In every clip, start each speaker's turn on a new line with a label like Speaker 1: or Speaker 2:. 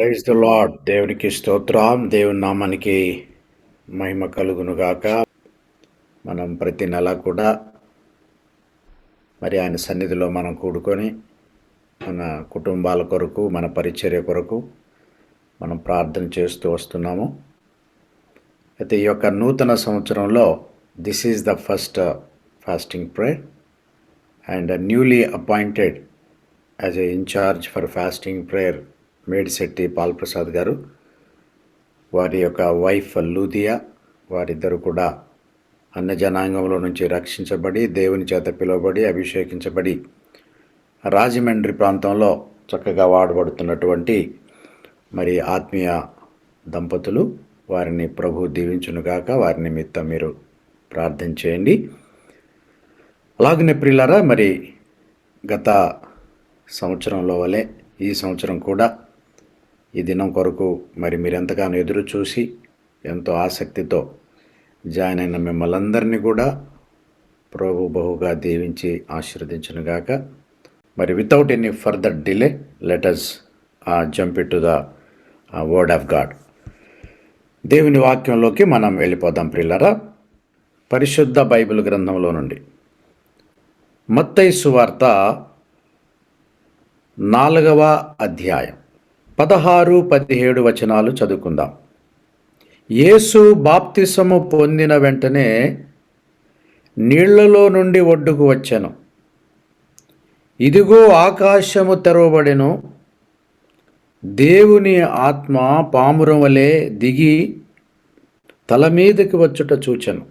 Speaker 1: Praise the lord. దేవునికి స్తోత్రం. దేవుని నామానికి మహిమ కలుగునుగాక. మనం ప్రతి నెల కూడా మరి ఆయన సన్నిధిలో మనం కూడుకొని మన కుటుంబాల కొరకు, మన పరిచర్య కొరకు మనం ప్రార్థన చేస్తూ వస్తున్నాము. అయితే ఈ యొక్క నూతన సంవత్సరంలో this is the first fasting prayer and newly appointed as a incharge for fasting prayer Medisetti Paulprasad గారు, వారి యొక్క వైఫ్ లూదియా, వారిద్దరు కూడా అన్న జనాంగంలో నుంచి రక్షించబడి దేవుని చేత పిలువబడి అభిషేకించబడి రాజమండ్రి ప్రాంతంలో చక్కగా వాడబడుతున్నటువంటి మరి ఆత్మీయ దంపతులు. వారిని ప్రభు దీవించునుగాక. వారి నిమిత్తం మీరు ప్రార్థన చేయండి. అలాగనే ప్రియులారా, మరి గత సంవత్సరంలో వలె ఈ సంవత్సరం కూడా ఈ దినం కొరకు మరి మీరు ఎంతగానో ఎదురు చూసి ఎంతో ఆసక్తితో జాయిన్ అయిన మిమ్మల్ని అందరినీ కూడా ప్రభు బహుగా దీవించి ఆశీర్వదించునుగాక. మరి without any further delay let us jump to the word of God. దేవుని వాక్యంలోకి మనం వెళ్ళిపోదాం ప్రియులారా. పరిశుద్ధ బైబిల్ గ్రంథంలో నుండి మత్తయి సువార్త 4వ అధ్యాయం 16-17 వచనాలు చదువుకుందాం. యేసు బాప్తిసము పొందిన వెంటనే నీళ్లలో నుండి ఒడ్డుకు వచ్చెను. ఇదిగో ఆకాశము తెరవబడెను. దేవుని ఆత్మ పామురం వలె దిగి తల మీదకి వచ్చుట చూచెను.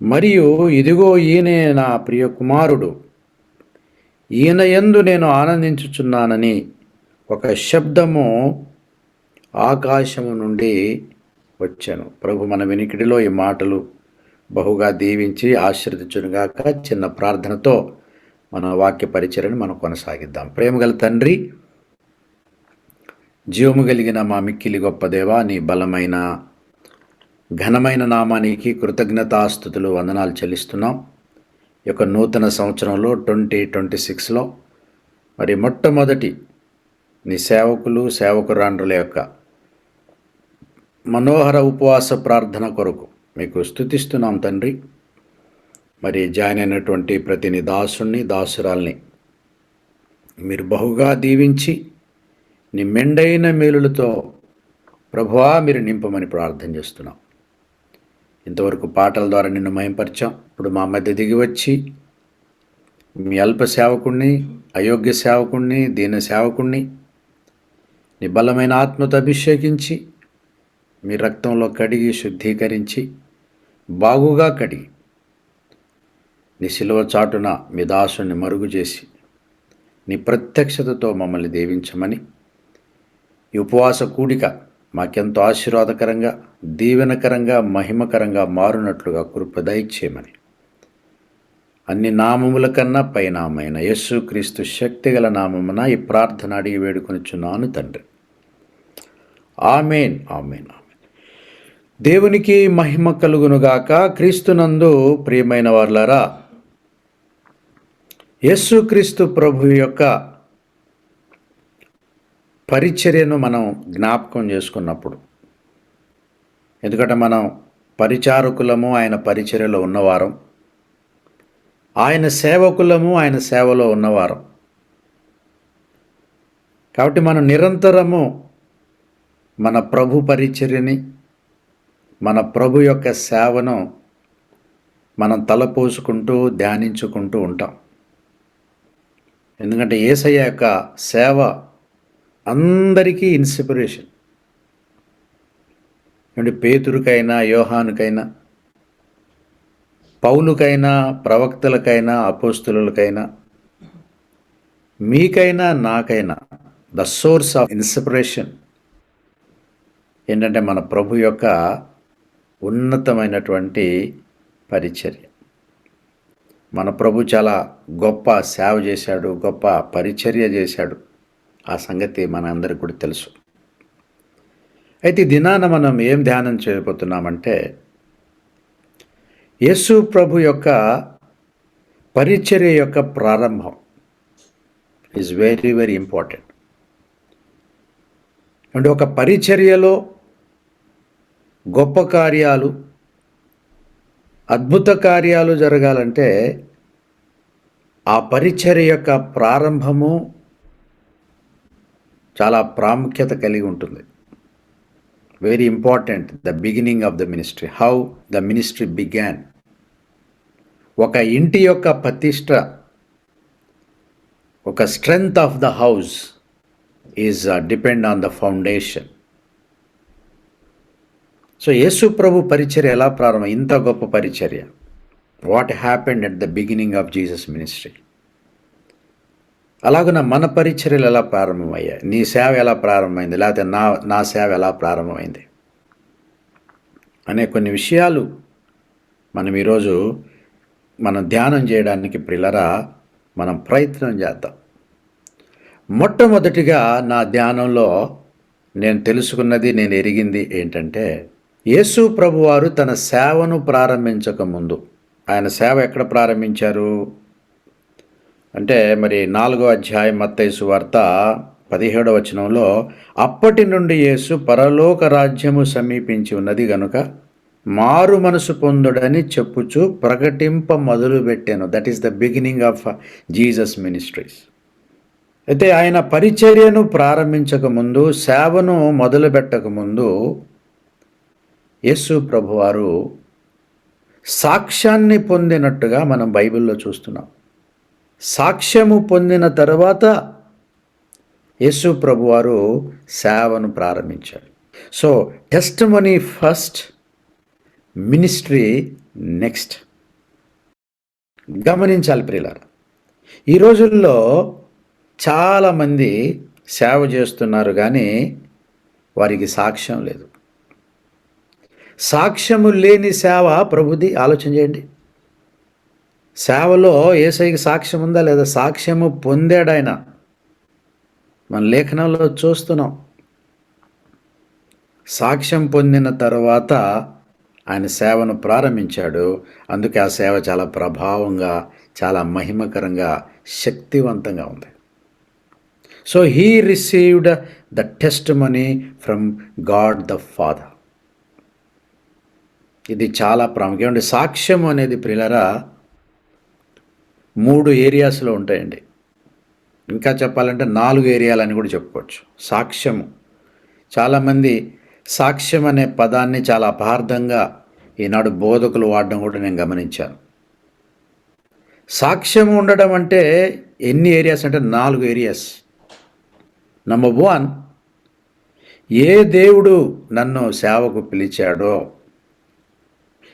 Speaker 1: మరియు ఇదిగో ఈయనే నా ప్రియ కుమారుడు, ఈయన యందు నేను ఆనందించుచున్నానని ఒక శబ్దము ఆకాశము నుండి వచ్చాను. ప్రభు మన వినికిడిలో ఈ మాటలు బహుగా దీవించి ఆశీర్వదించునుగాక. చిన్న ప్రార్థనతో మన వాక్య పరిచర్యను మనం కొనసాగిద్దాం. ప్రేమగల తండ్రి, జీవము కలిగిన మా మిక్కిలి గొప్ప దేవా, నీ బలమైన ఘనమైన నామానికి కృతజ్ఞతాస్తుతులు వందనాలు చెల్లిస్తున్నాం. ఈ యొక్క నూతన సంవత్సరంలో 2026లో మరి మొట్టమొదటి నీ సేవకులు సేవకురాండ్రుల యొక్క మనోహర ఉపవాస ప్రార్థన కొరకు మీకు స్తుతిస్తున్నాం తండ్రి. మరి జాయిన్ అయినటువంటి ప్రతి నీ దాసుని దాసురాల్ని మీరు బహుగా దీవించి నీ మెండైన మేలులతో ప్రభువా మీరు నింపమని ప్రార్థన చేస్తున్నాం. ఇంతవరకు పాటల ద్వారా నిన్ను మహింపరిచాం. ఇప్పుడు మా మధ్య దిగి వచ్చి మీ అల్ప సేవకుణ్ణి, అయోగ్య సేవకుణ్ణి, దీన సేవకుణ్ణి నీ బలమైన ఆత్మతో అభిషేకించి మీ రక్తంలో కడిగి శుద్ధీకరించి బాగుగా కడిగి నీ శిలువ చాటున మీ దాసుని మరుగు చేసి నీ ప్రత్యక్షతతో మమ్మల్ని దీవించమని, ఈ ఉపవాస కూడిక మాకెంతో ఆశీర్వాదకరంగా, దీవెనకరంగా, మహిమకరంగా మారునట్లుగా కృప దయచేయమని అన్ని నామముల కన్నా పైనామైన యేసుక్రీస్తు శక్తిగల నామమున ఈ ప్రార్థన అడిగి వేడుకొనిచున్నాను తండ్రి. ఆమేన్, ఆమేన్, ఆమేన్. దేవునికి మహిమ కలుగునుగాక. క్రీస్తునందు ప్రియమైన వారులారా, యేసుక్రీస్తు ప్రభు యొక్క పరిచర్యను మనం జ్ఞాపకం చేసుకున్నప్పుడు, ఎందుకంటే మనం పరిచారకులము, ఆయన పరిచర్యలో ఉన్నవారం, ఆయన సేవకులము, ఆయన సేవలో ఉన్నవారం. కాబట్టి మనం నిరంతరము మన ప్రభు పరిచర్యని, మన ప్రభు యొక్క సేవను మనం తలపోసుకుంటూ ధ్యానించుకుంటూ ఉంటాం. ఎందుకంటే యేసయ్య యొక్క సేవ అందరికీ ఇన్స్పిరేషన్. అంటే పేతురుకైనా, యోహానుకైనా, పౌలుకైనా, ప్రవక్తలకైనా, అపోస్తులకైనా, మీకైనా నాకైనా ద సోర్స్ ఆఫ్ ఇన్స్పిరేషన్ ఏంటంటే మన ప్రభు యొక్క ఉన్నతమైనటువంటి పరిచర్య. మన ప్రభు చాలా గొప్ప సేవ చేశాడు, గొప్ప పరిచర్య చేశాడు. ఆ సంగతి మన అందరికి కూడా తెలుసు. అయితే ఈ దినాన మనం ఏం ధ్యానం చేయబోతున్నామంటే, యేసు ప్రభు యొక్క పరిచర్య యొక్క ప్రారంభం ఈజ్ వెరీ వెరీ ఇంపార్టెంట్. అంటే ఒక పరిచర్యలో గొప్ప కార్యాలు, అద్భుత కార్యాలు జరగాలంటే ఆ పరిచర్య యొక్క ప్రారంభము చాలా ప్రాముఖ్యత కలిగి ఉంటుంది. Very important, the beginning of the ministry, how the ministry began. ఒక ఇంటి యొక్క ప్రతిష్ట, ఒక strength of the house is depend on the foundation. So Yesu ప్రభు పరిచర్య ఎలా ప్రారంభం, ఇంత గొప్ప పరిచర్య, what happened at the beginning of Jesus ministry. అలాగున మన పరిచర్యలు ఎలా ప్రారంభమయ్యాయి, నీ సేవ ఎలా ప్రారంభమైంది, లేకపోతే నా సేవ ఎలా ప్రారంభమైంది అనే కొన్ని విషయాలు మనం ఈరోజు ధ్యానం చేయడానికి ప్రియులారా మనం ప్రయత్నం చేద్దాం. మొట్టమొదటిగా నా ధ్యానంలో నేను తెలుసుకున్నది, నేను ఎరిగింది ఏంటంటే, యేసు ప్రభువారు తన సేవను ప్రారంభించకముందు, ఆయన సేవ ఎక్కడ ప్రారంభించారు అంటే, మరి 4వ అధ్యాయం మత్తయి సువార్త 17వ వచనంలో, అప్పటి నుండి యేసు పరలోక రాజ్యము సమీపించి ఉన్నది గనుక మారు మనసు పొందుడని చెప్పుచు ప్రకటింప మొదలుపెట్టాను. That is the beginning of Jesus ministries. అయితే ఆయన పరిచర్యను ప్రారంభించకముందు, సేవను మొదలుపెట్టకముందు యేసు ప్రభువారు సాక్ష్యాన్ని పొందినట్టుగా మనం బైబిల్లో చూస్తున్నాం. సాక్ష్యము పొందిన తర్వాత యేసు ప్రభువారు సేవను ప్రారంభించారు. So testimony first, ministry next. గమనించాలి ప్రియులారా, ఈ రోజుల్లో చాలామంది సేవ చేస్తున్నారు కానీ వారికి సాక్ష్యం లేదు. సాక్ష్యము లేని సేవ ప్రభుది. ఆలోచన చేయండి, సేవలో యేసయ్యకి సాక్ష్యం ఉందా లేదా? సాక్ష్యము పొందాడు ఆయన. మన లేఖనంలో చూస్తున్నాం. సాక్ష్యం పొందిన తర్వాత ఆయన సేవను ప్రారంభించాడు. అందుకే ఆ సేవ చాలా ప్రభావంగా, చాలా మహిమకరంగా, శక్తివంతంగా ఉంది. So he received the testimony from God the father. ఇది చాలా ప్రాముఖ్యం. సాక్ష్యం అనేది ప్రియులారా 3 ఏరియాస్లో ఉంటాయండి. ఇంకా చెప్పాలంటే 4 ఏరియాలని కూడా చెప్పుకోవచ్చు. సాక్ష్యము, చాలామంది సాక్ష్యం అనే పదాన్ని చాలా అపార్థంగా ఈనాడు బోధకులు వాడడం కూడా నేను గమనించాను. సాక్ష్యం ఉండడం అంటే ఎన్ని ఏరియాస్ అంటే 4 ఏరియాస్. నంబర్ 1, ఏ దేవుడు నన్ను సేవకు పిలిచాడో,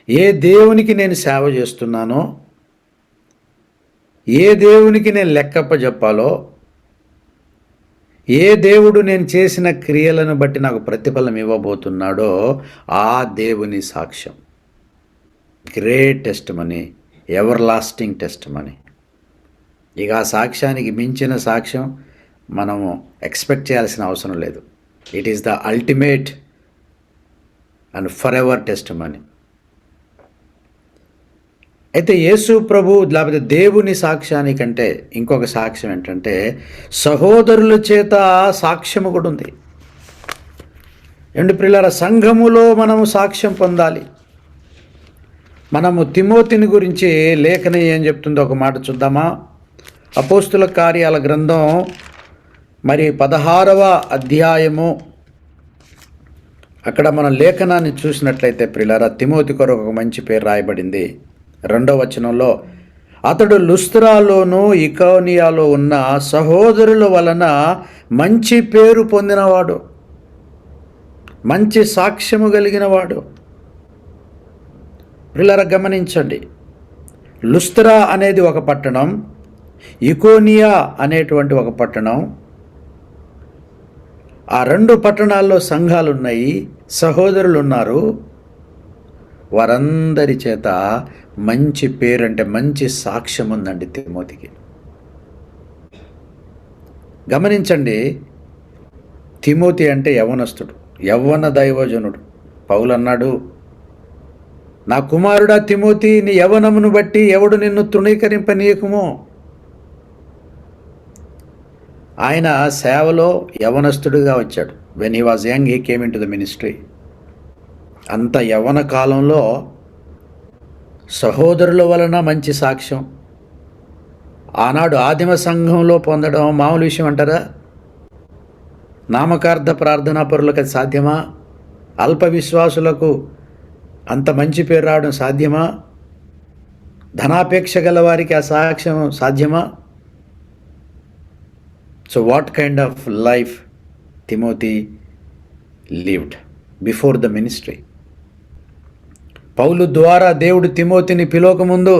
Speaker 1: ఏ దేవునికి నేను సేవ చేస్తున్నానో, ఏ దేవునికి నేను లెక్కప్ప చెప్పాలో, ఏ దేవుడు నేను చేసిన క్రియలను బట్టి నాకు ప్రతిఫలం ఇవ్వబోతున్నాడో ఆ దేవుని సాక్ష్యం. Great testimony, ever lasting testimony. ఇక ఆ సాక్ష్యానికి మించిన సాక్ష్యం మనము ఎక్స్పెక్ట్ చేయాల్సిన అవసరం లేదు. It is the ultimate and for ever testimony. అయితే యేసు ప్రభు లేకపోతే దేవుని సాక్ష్యానికంటే ఇంకొక సాక్ష్యం ఏంటంటే, సహోదరుల చేత సాక్ష్యము కూడా ఉంది. ప్రియులారా, సంఘములో మనము సాక్ష్యం పొందాలి. మనము తిమోతిని గురించి లేఖనం ఏం చెప్తుందో ఒక మాట చూద్దామా? అపోస్తుల కార్యాల గ్రంథం మరి 16వ అధ్యాయము, అక్కడ మనం లేఖనాన్ని చూసినట్లయితే ప్రియులారా, తిమోతి కొరకు ఒక మంచి పేరు రాయబడింది. 2వ వచనంలో, అతడు లుస్త్రాలోను ఇకోనియాలో ఉన్న సహోదరుల వలన మంచి పేరు పొందినవాడు, మంచి సాక్ష్యము కలిగినవాడు. ప్రియులారా గమనించండి, లుస్త్రా అనేది ఒక పట్టణం, ఇకోనియా అనేటువంటి ఒక పట్టణం. ఆ 2 పట్టణాల్లో సంఘాలు ఉన్నాయి, సహోదరులు ఉన్నారు. వారందరి చేత మంచి పేరు అంటే మంచి సాక్ష్యం ఉందండి తిమోతికి. గమనించండి, తిమోతి అంటే యవ్వనస్తుడు, యవ్వన దైవజనుడు. పౌలు అన్నాడు, నా కుమారుడా తిమోతి, నీ యవ్వనమును బట్టి ఎవడు నిన్ను తృణీకరింపనీయకుమో. ఆయన సేవలో యవ్వనస్తుడిగా వచ్చాడు, when he was young he came in to the ministry. అంత యవ్వన కాలంలో సహోదరుల వలన మంచి సాక్ష్యం ఆనాడు ఆదిమ సంఘంలో పొందడం మామూలు విషయం అంటారా? నామకార్థ ప్రార్థనా పరులకు అది సాధ్యమా? అల్ప విశ్వాసులకు అంత మంచి పేరు రావడం సాధ్యమా? ధనాపేక్ష గల వారికి ఆ సాక్ష్యం సాధ్యమా? So what kind of life Timothy lived before the ministry? Paul ద్వారా దేవుడు తిమోతిని పిలవకముందు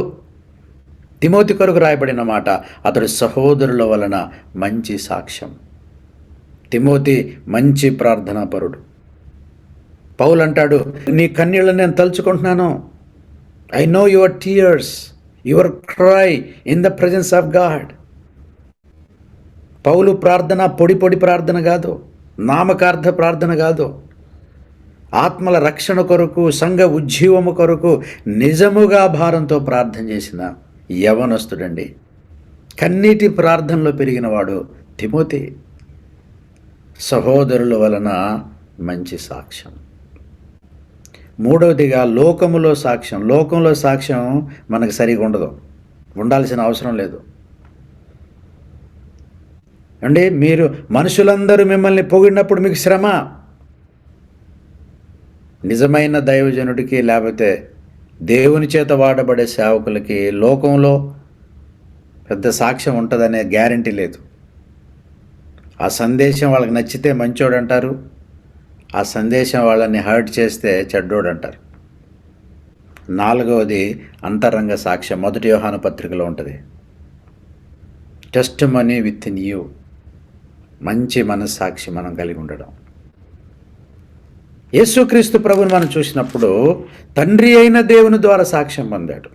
Speaker 1: తిమోతి కొరకు రాయబడిన మాట, అతడు సహోదరుల వలన మంచి సాక్ష్యం. తిమోతి మంచి ప్రార్థనాపరుడు. పౌలు అంటాడు, నీ కన్నీళ్ళని నేను తలుచుకుంటున్నాను. I know your tears, your cry in the presence of God. Paul ప్రార్థన పొడి ప్రార్థన కాదు, నామకార్థ ప్రార్థన కాదు. ఆత్మల రక్షణ కొరకు, సంఘ ఉజ్జీవము కొరకు నిజముగా భారంతో ప్రార్థన చేసిన యవనస్తుడండి. కన్నీటి ప్రార్థనలో పెరిగినవాడు తిమోతి. సహోదరుల వలన మంచి సాక్ష్యం. మూడవదిగా లోకములో సాక్ష్యం. లోకంలో సాక్ష్యం మనకు సరిగా ఉండదు, ఉండాల్సిన అవసరం లేదు అండి. మీరు మనుషులందరూ మిమ్మల్ని పొగిడినప్పుడు మీకు శ్రమ. నిజమైన దైవజనుడికి లేకపోతే దేవుని చేత వాడబడే సేవకులకి లోకంలో పెద్ద సాక్ష్యం ఉంటుందనే గ్యారంటీ లేదు. ఆ సందేశం వాళ్ళకి నచ్చితే మంచోడు అంటారు, ఆ సందేశం వాళ్ళని హర్ట్ చేస్తే చెడ్డోడు అంటారు. నాలుగవది అంతరంగ సాక్ష్యం. 1 యోహాను పత్రికలో ఉంటుంది. Testimony with in you. మంచి మనస్సాక్షి మనం కలిగి ఉండడం. యేసుక్రీస్తు ప్రభుని మనం చూసినప్పుడు తండ్రి అయిన దేవుని ద్వారా సాక్ష్యం పొందాడు.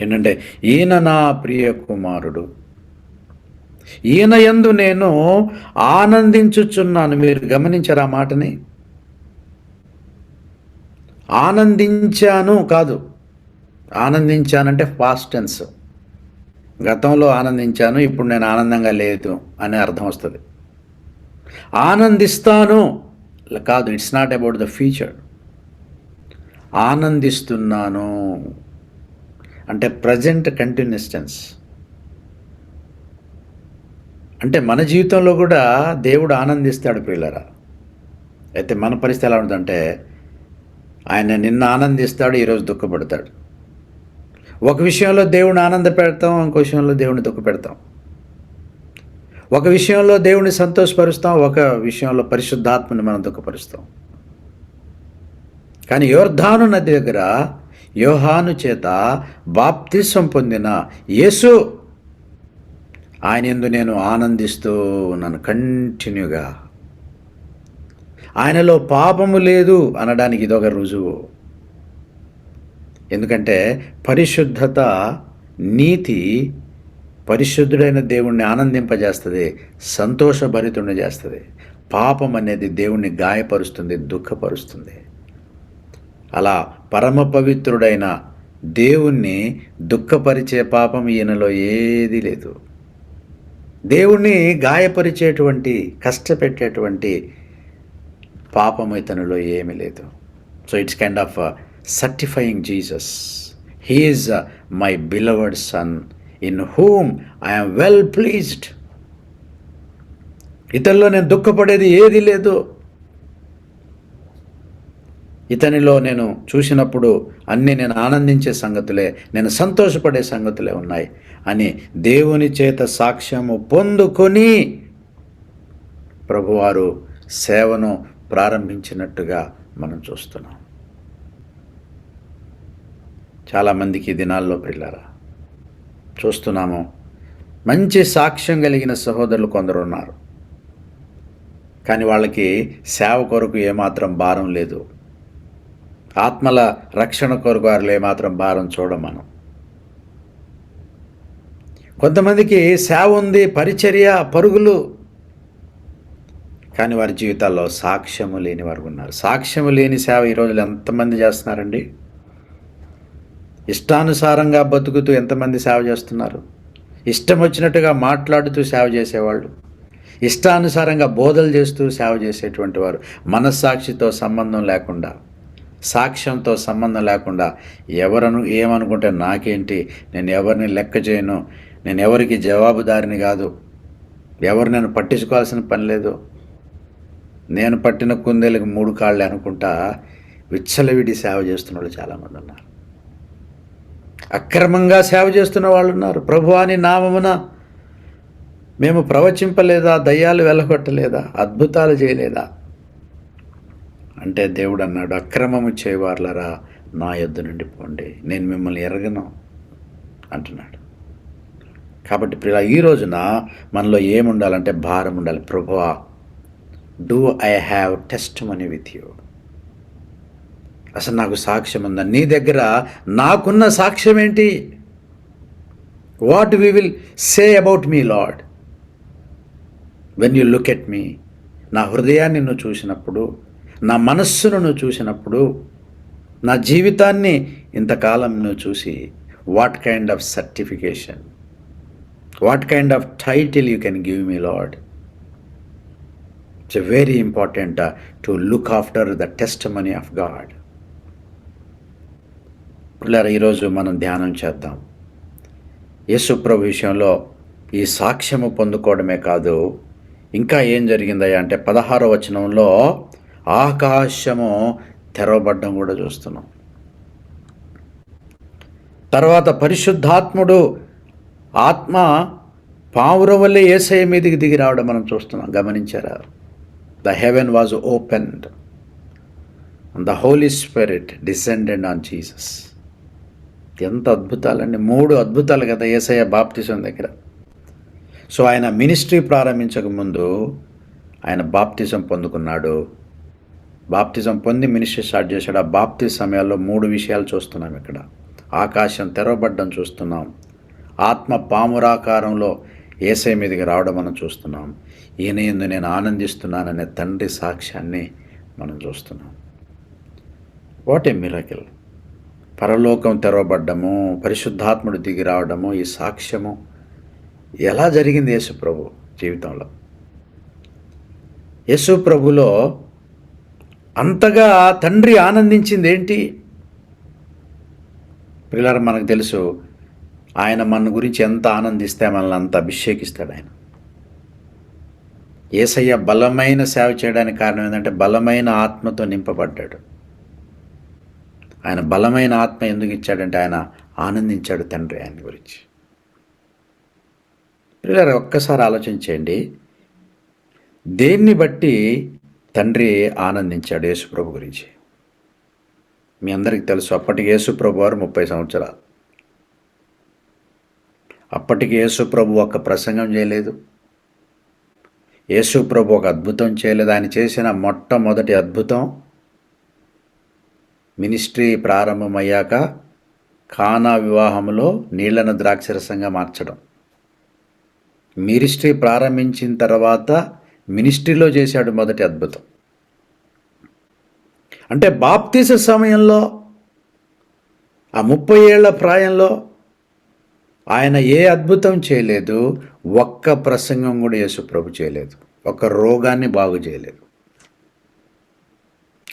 Speaker 1: ఏంటంటే, ఈయన నా ప్రియ కుమారుడు, ఈయన యందు నేను ఆనందించుచున్నాను. మీరు గమనించారు ఆ మాటని? ఆనందించాను కాదు, ఆనందించానంటే పాస్ట్ టెన్స్. గతంలో ఆనందించాను, ఇప్పుడు నేను ఆనందంగా లేదు అనే అర్థం వస్తుంది. ఆనందిస్తాను కాదు, it's not about the future. ఆనందిస్తున్నాను అంటే ప్రజెంట్ కంటిన్యూస్ టెన్స్. అంటే మన జీవితంలో కూడా దేవుడు ఆనందిస్తాడు ప్రియులారా. అయితే మన పరిస్థితి ఎలా ఉంటుందంటే, ఆయన నిన్న ఆనందిస్తాడు, ఈరోజు దుఃఖపడతాడు. ఒక విషయంలో దేవుడిని ఆనంద పెడతాం, ఇంకో విషయంలో దేవుడిని దుఃఖ పెడతాం. ఒక విషయంలో దేవుడిని సంతోషపరుస్తాం, ఒక విషయంలో పరిశుద్ధాత్మని మనం దుఃఖపరుస్తాం. కానీ యోర్దాను నది దగ్గర యోహాను చేత బాప్తిసం పొందిన యేసు, ఆయన యందు నేను ఆనందిస్తూ ఉన్నాను కంటిన్యూగా. ఆయనలో పాపము లేదు అనడానికి ఇదొక రుజువు. ఎందుకంటే పరిశుద్ధత, నీతి పరిశుద్ధుడైన దేవుణ్ణి ఆనందింపజేస్తుంది, సంతోషభరితుడిని చేస్తుంది. పాపం అనేది దేవుణ్ణి గాయపరుస్తుంది, దుఃఖపరుస్తుంది. అలా పరమ పవిత్రుడైన దేవుణ్ణి దుఃఖపరిచే పాపం ఈయనలో ఏదీ లేదు. దేవుణ్ణి గాయపరిచేటువంటి, కష్టపెట్టేటువంటి పాపం ఇతనిలో ఏమీ లేదు. So it's kind of certifying Jesus. He is my beloved son in whom I am well pleased. ఇతనిలో నేను దుఃఖపడేది ఏదీ లేదు. ఇతనిలో నేను చూసినప్పుడు అన్నీ నేను ఆనందించే సంగతులే, నేను సంతోషపడే సంగతులే ఉన్నాయి అని దేవుని చేత సాక్ష్యము పొందుకొని ప్రభువారు సేవను ప్రారంభించినట్టుగా మనం చూస్తున్నాం. చాలామందికి ఈ దినాల్లో పిల్లరా చూస్తున్నాము, మంచి సాక్ష్యం కలిగిన సహోదరులు కొందరు ఉన్నారు. కానీ వాళ్ళకి సేవ కొరకు ఏమాత్రం భారం లేదు. ఆత్మల రక్షణ కొరకు వారిలో ఏమాత్రం భారం చూడం మనం. కొంతమందికి సేవ ఉంది, పరిచర్య, పరుగులు, కానీ వారి జీవితాల్లో సాక్ష్యము లేని వారు ఉన్నారు. సాక్ష్యము లేని సేవ ఈ రోజులు ఎంతమంది చేస్తున్నారండి? ఇష్టానుసారంగా బతుకుతూ ఎంతమంది సేవ చేస్తున్నారు? ఇష్టం వచ్చినట్టుగా మాట్లాడుతూ సేవ చేసేవాళ్ళు, ఇష్టానుసారంగా బోధలు చేస్తూ సేవ చేసేటువంటి వారు, మనస్సాక్షితో సంబంధం లేకుండా, సాక్ష్యంతో సంబంధం లేకుండా, ఎవరను ఏమనుకుంటే నాకేంటి, నేను ఎవరిని లెక్క చేయను, నేను ఎవరికి జవాబుదారిని కాదు, ఎవరు నేను పట్టించుకోవాల్సిన పని లేదు, నేను పట్టిన కుందేలకు 3 కాళ్ళే అనుకుంటా విచ్చలవిడి సేవ చేస్తున్న వాళ్ళు చాలామంది ఉన్నారు. అక్రమంగా సేవ చేస్తున్న వాళ్ళు ఉన్నారు. ప్రభువా నీ నామమున మేము ప్రవచింపలేదా, దయ్యాలు వెళ్ళగొట్టలేదా, అద్భుతాలు చేయలేదా అంటే దేవుడు అన్నాడు, అక్రమము చేయవార్లరా నా యొద్ద నుండి పోండి, నేను మిమ్మల్ని ఎరగను అంటున్నాడు. కాబట్టి ప్రియ, ఈ రోజున మనలో ఏముండాలంటే భారం ఉండాలి. ప్రభువా, do I have testimony with you, అసలు నాకు సాక్ష్యం ఉందా నీ దగ్గర, నాకున్న సాక్ష్యం ఏంటి, what we will say about me Lord when you look at me. నా హృదయాన్ని నువ్వు చూసినప్పుడు, నా మనస్సును నువ్వు చూసినప్పుడు, నా జీవితాన్ని ఇంతకాలం నువ్వు చూసి, what kind of certification, what kind of title you can give me lord. It's very important to look after the testimony of God. పిల్లలు, ఈరోజు మనం ధ్యానం చేద్దాం. యేసు ప్రభు విషయంలో ఈ సాక్ష్యము పొందుకోవడమే కాదు, ఇంకా ఏం జరిగిందయ్యా అంటే 16వ వచనంలో ఆకాశము తెరవబడ్డం కూడా చూస్తున్నాం. తర్వాత పరిశుద్ధాత్ముడు ఆత్మ పావురం వల్లే యేసయ్య మీదికి దిగి రావడం మనం చూస్తున్నాం. గమనించారా? The heaven was opened and the Holy Spirit descended on Jesus. ఎంత అద్భుతాలండి! 3 అద్భుతాలు కదా యేసయ్య బాప్తిసం దగ్గర. సో ఆయన మినిస్ట్రీ ప్రారంభించక ముందు ఆయన బాప్తిజం పొందుకున్నాడు. బాప్తిజం పొంది మినిస్ట్రీ స్టార్ట్ చేశాడు. ఆ బాప్తిజం సమయాల్లో 3 విషయాలు చూస్తున్నాం ఇక్కడ. ఆకాశం తెరవబడ్డం చూస్తున్నాం, ఆత్మ పామురాకారంలో యేసయ్య మీదకి రావడం మనం చూస్తున్నాం, ఈయన యందు నేను ఆనందిస్తున్నాననే తండ్రి సాక్ష్యాన్ని మనం చూస్తున్నాం. What a miracle! పరలోకం తెరవబడ్డము, పరిశుద్ధాత్ముడు దిగి రావడము, ఈ సాక్ష్యము ఎలా జరిగింది యేసు ప్రభు జీవితంలో? యేసు ప్రభులో అంతగా తండ్రి ఆనందించింది ఏంటి? పిల్లలు, మనకు తెలుసు ఆయన మన గురించి ఎంత ఆనందిస్తే మనల్ని అంత అభిషేకిస్తాడు ఆయన. యేసయ్య బలమైన సేవ చేయడానికి కారణం ఏంటంటే బలమైన ఆత్మతో నింపబడ్డాడు. ఆయన బలమైన ఆత్మ ఎందుకు ఇచ్చాడంటే ఆయన ఆనందించాడు తండ్రి ఆయన గురించి. పిల్లలు, ఒక్కసారి ఆలోచించండి, దేన్ని బట్టి తండ్రి ఆనందించాడు యేసుప్రభు గురించి? మీ అందరికీ తెలుసు, అప్పటికి యేసుప్రభు వారు 30 సంవత్సరాలు. అప్పటికి యేసుప్రభు ఒక ప్రసంగం చేయలేదు, యేసుప్రభు ఒక అద్భుతం చేయలేదు. ఆయన చేసిన మొట్టమొదటి అద్భుతం మినిస్ట్రీ ప్రారంభమయ్యాక కానా వివాహంలో నీళ్లను ద్రాక్షరసంగా మార్చడం. మినిస్ట్రీ ప్రారంభించిన తర్వాత మినిస్ట్రీలో చేశాడు మొదటి అద్భుతం. అంటే బాప్తిస సమయంలో ఆ 30 ఏళ్ల ప్రాయంలో ఆయన ఏ అద్భుతం చేయలేదు, ఒక్క ప్రసంగం కూడా యేసు ప్రభు చేయలేదు, ఒక రోగాన్ని బాగు చేయలేదు.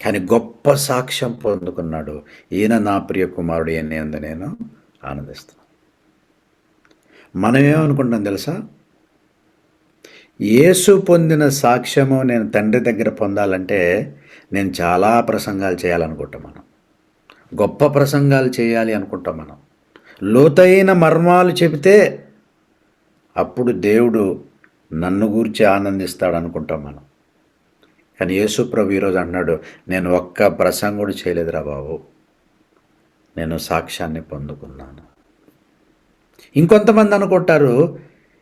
Speaker 1: కానీ గొప్ప సాక్ష్యం పొందుకున్నాడు, ఈయన నా ప్రియ కుమారుడు, ఈయన యందు నేను ఆనందిస్తున్నాను. మనం ఏమనుకుంటాం తెలుసా? యేసు పొందిన సాక్ష్యము నేను తండ్రి దగ్గర పొందాలంటే నేను చాలా ప్రసంగాలు చేయాలనుకుంటాం, మనం గొప్ప ప్రసంగాలు చేయాలి అనుకుంటాం, మనం లోతైన మర్మాలు చెబితే అప్పుడు దేవుడు నన్ను గూర్చి ఆనందిస్తాడు అనుకుంటాం మనం. కానీ యేసు ప్రభు ఈరోజు అన్నాడు, నేను ఒక్క ప్రసంగుడు చేయలేదురా బాబు, నేను సాక్ష్యాన్ని పొందుకున్నాను. ఇంకొంతమంది అనుకుంటారు,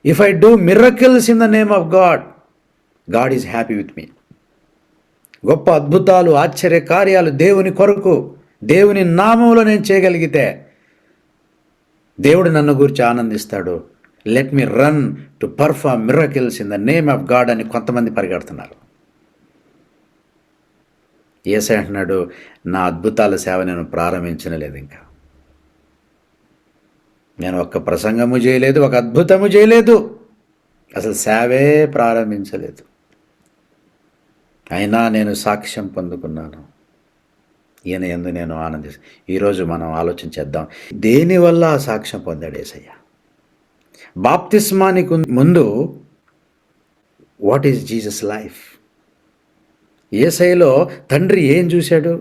Speaker 1: if I do miracles in the name of God, God is happy with me. గొప్ప అద్భుతాలు, ఆశ్చర్య కార్యాలు దేవుని కొరకు, దేవుని నామంలో నేను చేయగలిగితే దేవుడు నన్ను గురించి ఆనందిస్తాడు. Let me run to perform miracles in the name of God అని కొంతమంది పరిగెడుతున్నారు. యేసయ్య అంటున్నాడు, నా అద్భుతాల సేవ నేను ప్రారంభించలేదు, ఇంకా నేను ఒక్క ప్రసంగము చేయలేదు, ఒక అద్భుతము చేయలేదు. అసలు సేవే ప్రారంభించలేదు. అయినా నేను సాక్ష్యం పొందుకున్నాను. ఈయన యందు నేను ఆనందిస్తాను. ఈరోజు మనం ఆలోచించేద్దాం, దేనివల్ల ఆ సాక్ష్యం పొందాడు యేసయ్య? బాప్తిస్మానికి ముందు వాట్ ఈజ్ జీసస్ లైఫ్? యేసయ్యలో తండ్రి ఏం చూశాడు,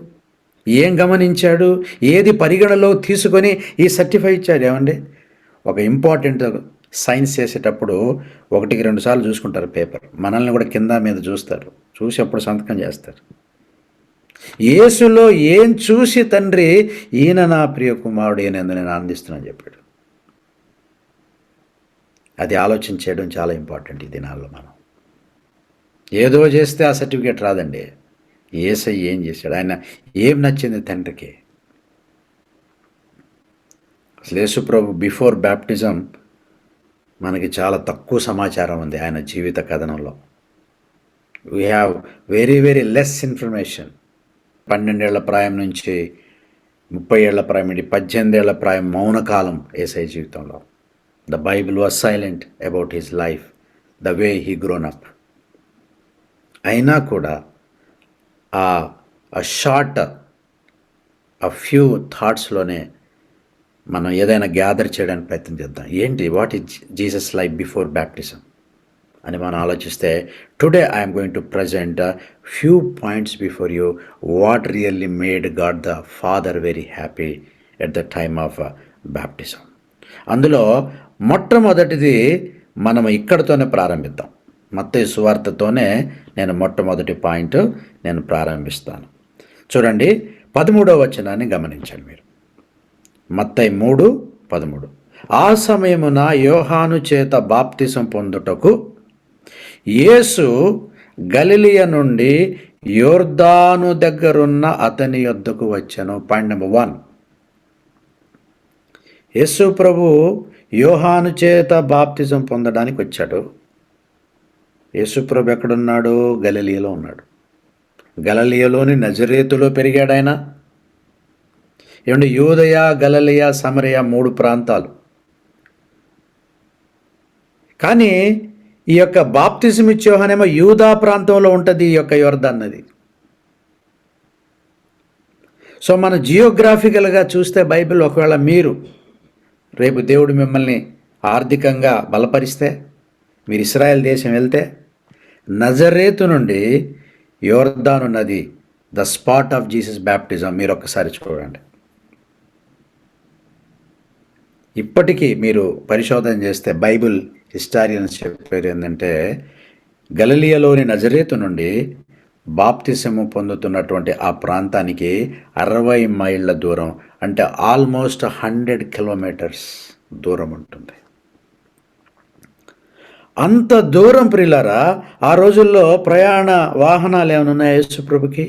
Speaker 1: ఏం గమనించాడు, ఏది పరిగణలో తీసుకొని ఈ సర్టిఫై ఇచ్చాడు? ఏమండి, ఒక ఇంపార్టెంట్ సైన్స్ చేసేటప్పుడు 1-2 సార్లు చూసుకుంటారు పేపర్. మనల్ని కూడా కింద మీద చూస్తారు, చూసి అప్పుడు సంతకం చేస్తారు. యేసులో ఏం చూసి తండ్రి ఈయన నా ప్రియ కుమారుడు, ఈయన నేను ఆనందిస్తున్నాను చెప్పాడు? అది ఆలోచించేయడం చాలా ఇంపార్టెంట్ ఈ దినాల్లో. మనం ఏదో చేస్తే ఆ సర్టిఫికేట్ రాదండి. యేసయ్య ఏం చేశాడు, ఆయన ఏం నచ్చింది తండ్రికి? అసలు యేసు ప్రభు బిఫోర్ బ్యాప్టిజం మనకి చాలా తక్కువ సమాచారం ఉంది ఆయన జీవిత కథనంలో. We have very very less information. 12 ఏళ్ల ప్రాయం నుంచి 30 ఏళ్ల ప్రాయం నుండి 18 ఏళ్ల ప్రాయం మౌనకాలం యేసయ్య జీవితంలో. The Bible was silent about his life, the way he grown up. అయినా కూడా ఆ షార్ట్ ఫ్యూ థాట్స్లోనే మనం ఏదైనా గ్యాదర్ చేయడానికి ప్రయత్నం చేద్దాం. ఏంటి, what is Jesus life before baptism అని మనం ఆలోచిస్తే, today I'm going to present few points before you what really made God the father very happy at the time of baptism. అందులో మొట్టమొదటిది మనం ఇక్కడితోనే ప్రారంభిద్దాం. మత్తయి సువార్తతోనే నేను మొట్టమొదటి పాయింట్ నేను ప్రారంభిస్తాను. చూడండి, 13వ వచనాన్ని గమనించండి మీరు. మత్తయి 3:13. ఆ సమయమున యోహాను చేత బాప్తిసం పొందుటకు యేసు గలిలయ నుండి యోర్దాను దగ్గరున్న అతని యొద్దకు వచ్చెను. Point number 1. యేసు ప్రభు యోహాను చేత బాప్తిజం పొందడానికి వచ్చాడు. యేసు ప్రభు ఎక్కడున్నాడు? గలిలయలో ఉన్నాడు. గలిలయలోని నజరేతులో పెరిగాడు ఆయన. ఏమంటే యూదయ, గలిలయ, సమరయ 3 ప్రాంతాలు. కానీ ఈ యొక్క బాప్తిజం ఇచ్చే యోహానేమో యూదా ప్రాంతంలో ఉంటుంది, ఈ యొక్క యోర్దాన్ నది. సో మన జియోగ్రాఫికల్గా చూస్తే బైబిల్, ఒకవేళ మీరు రేపు దేవుడు మిమ్మల్ని ఆర్థికంగా బలపరిస్తే మీరు ఇశ్రాయేల్ దేశం వెళ్తే, నజరేతు నుండి యోర్దాను నది the spot of Jesus baptism మీరు ఒక్కసారి చూడండి. ఇప్పటికీ మీరు పరిశోధన చేస్తే బైబిల్ హిస్టారియన్స్ చెప్పేది ఏంటంటే, గలిలయలోని నజరేతు నుండి బాప్తిసము పొందుతున్నటువంటి ఆ ప్రాంతానికి 60 మైళ్ళ దూరం, అంటే ఆల్మోస్ట్ 100 కిలోమీటర్స్ దూరం ఉంటుంది. అంత దూరం ప్రియులారా, ఆ రోజుల్లో ప్రయాణ వాహనాలు ఏమైనా ఉన్నాయా యేసు ప్రభుకి?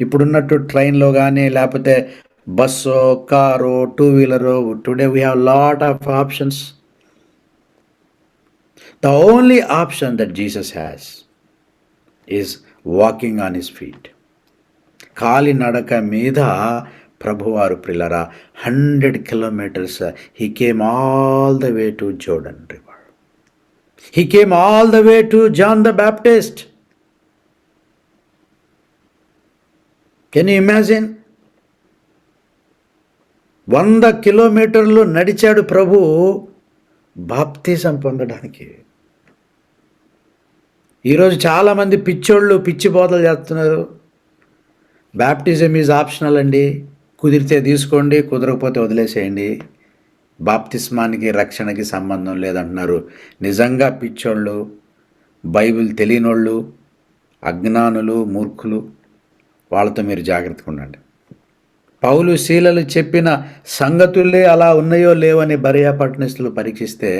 Speaker 1: ఇప్పుడున్నట్టు ట్రైన్లో కానీ, లేకపోతే బస్సో, car, 2 wheeler. Today we have lot of options. The only option that Jesus has is walking on his feet. కాలి నడక మీద ప్రభువారు ప్రియులారా 100 kilometres he came all the way to Jordan River. He came all the way to John the Baptist. Can you imagine? 100 కిలోమీటర్లు నడిచాడు ప్రభు బాప్తిజం పొందడానికి. ఈరోజు చాలామంది పిచ్చోళ్ళు పిచ్చి బోధలు చేస్తున్నారు. బ్యాప్టిజం ఈజ్ ఆప్షనల్ అండి, కుదిరితే తీసుకోండి, కుదరకపోతే వదిలేసేయండి, బాప్తిస్మానికి రక్షణకి సంబంధం లేదంటున్నారు. నిజంగా పిచ్చోళ్ళు, బైబిల్ తెలియనోళ్ళు, అజ్ఞానులు, మూర్ఖులు, వాళ్ళతో మీరు జాగ్రత్తగా ఉండండి. పౌలు శీలలు చెప్పిన సంగతులే అలా ఉన్నాయో లేవని బరియా పట్టణస్థులు పరీక్షిస్తే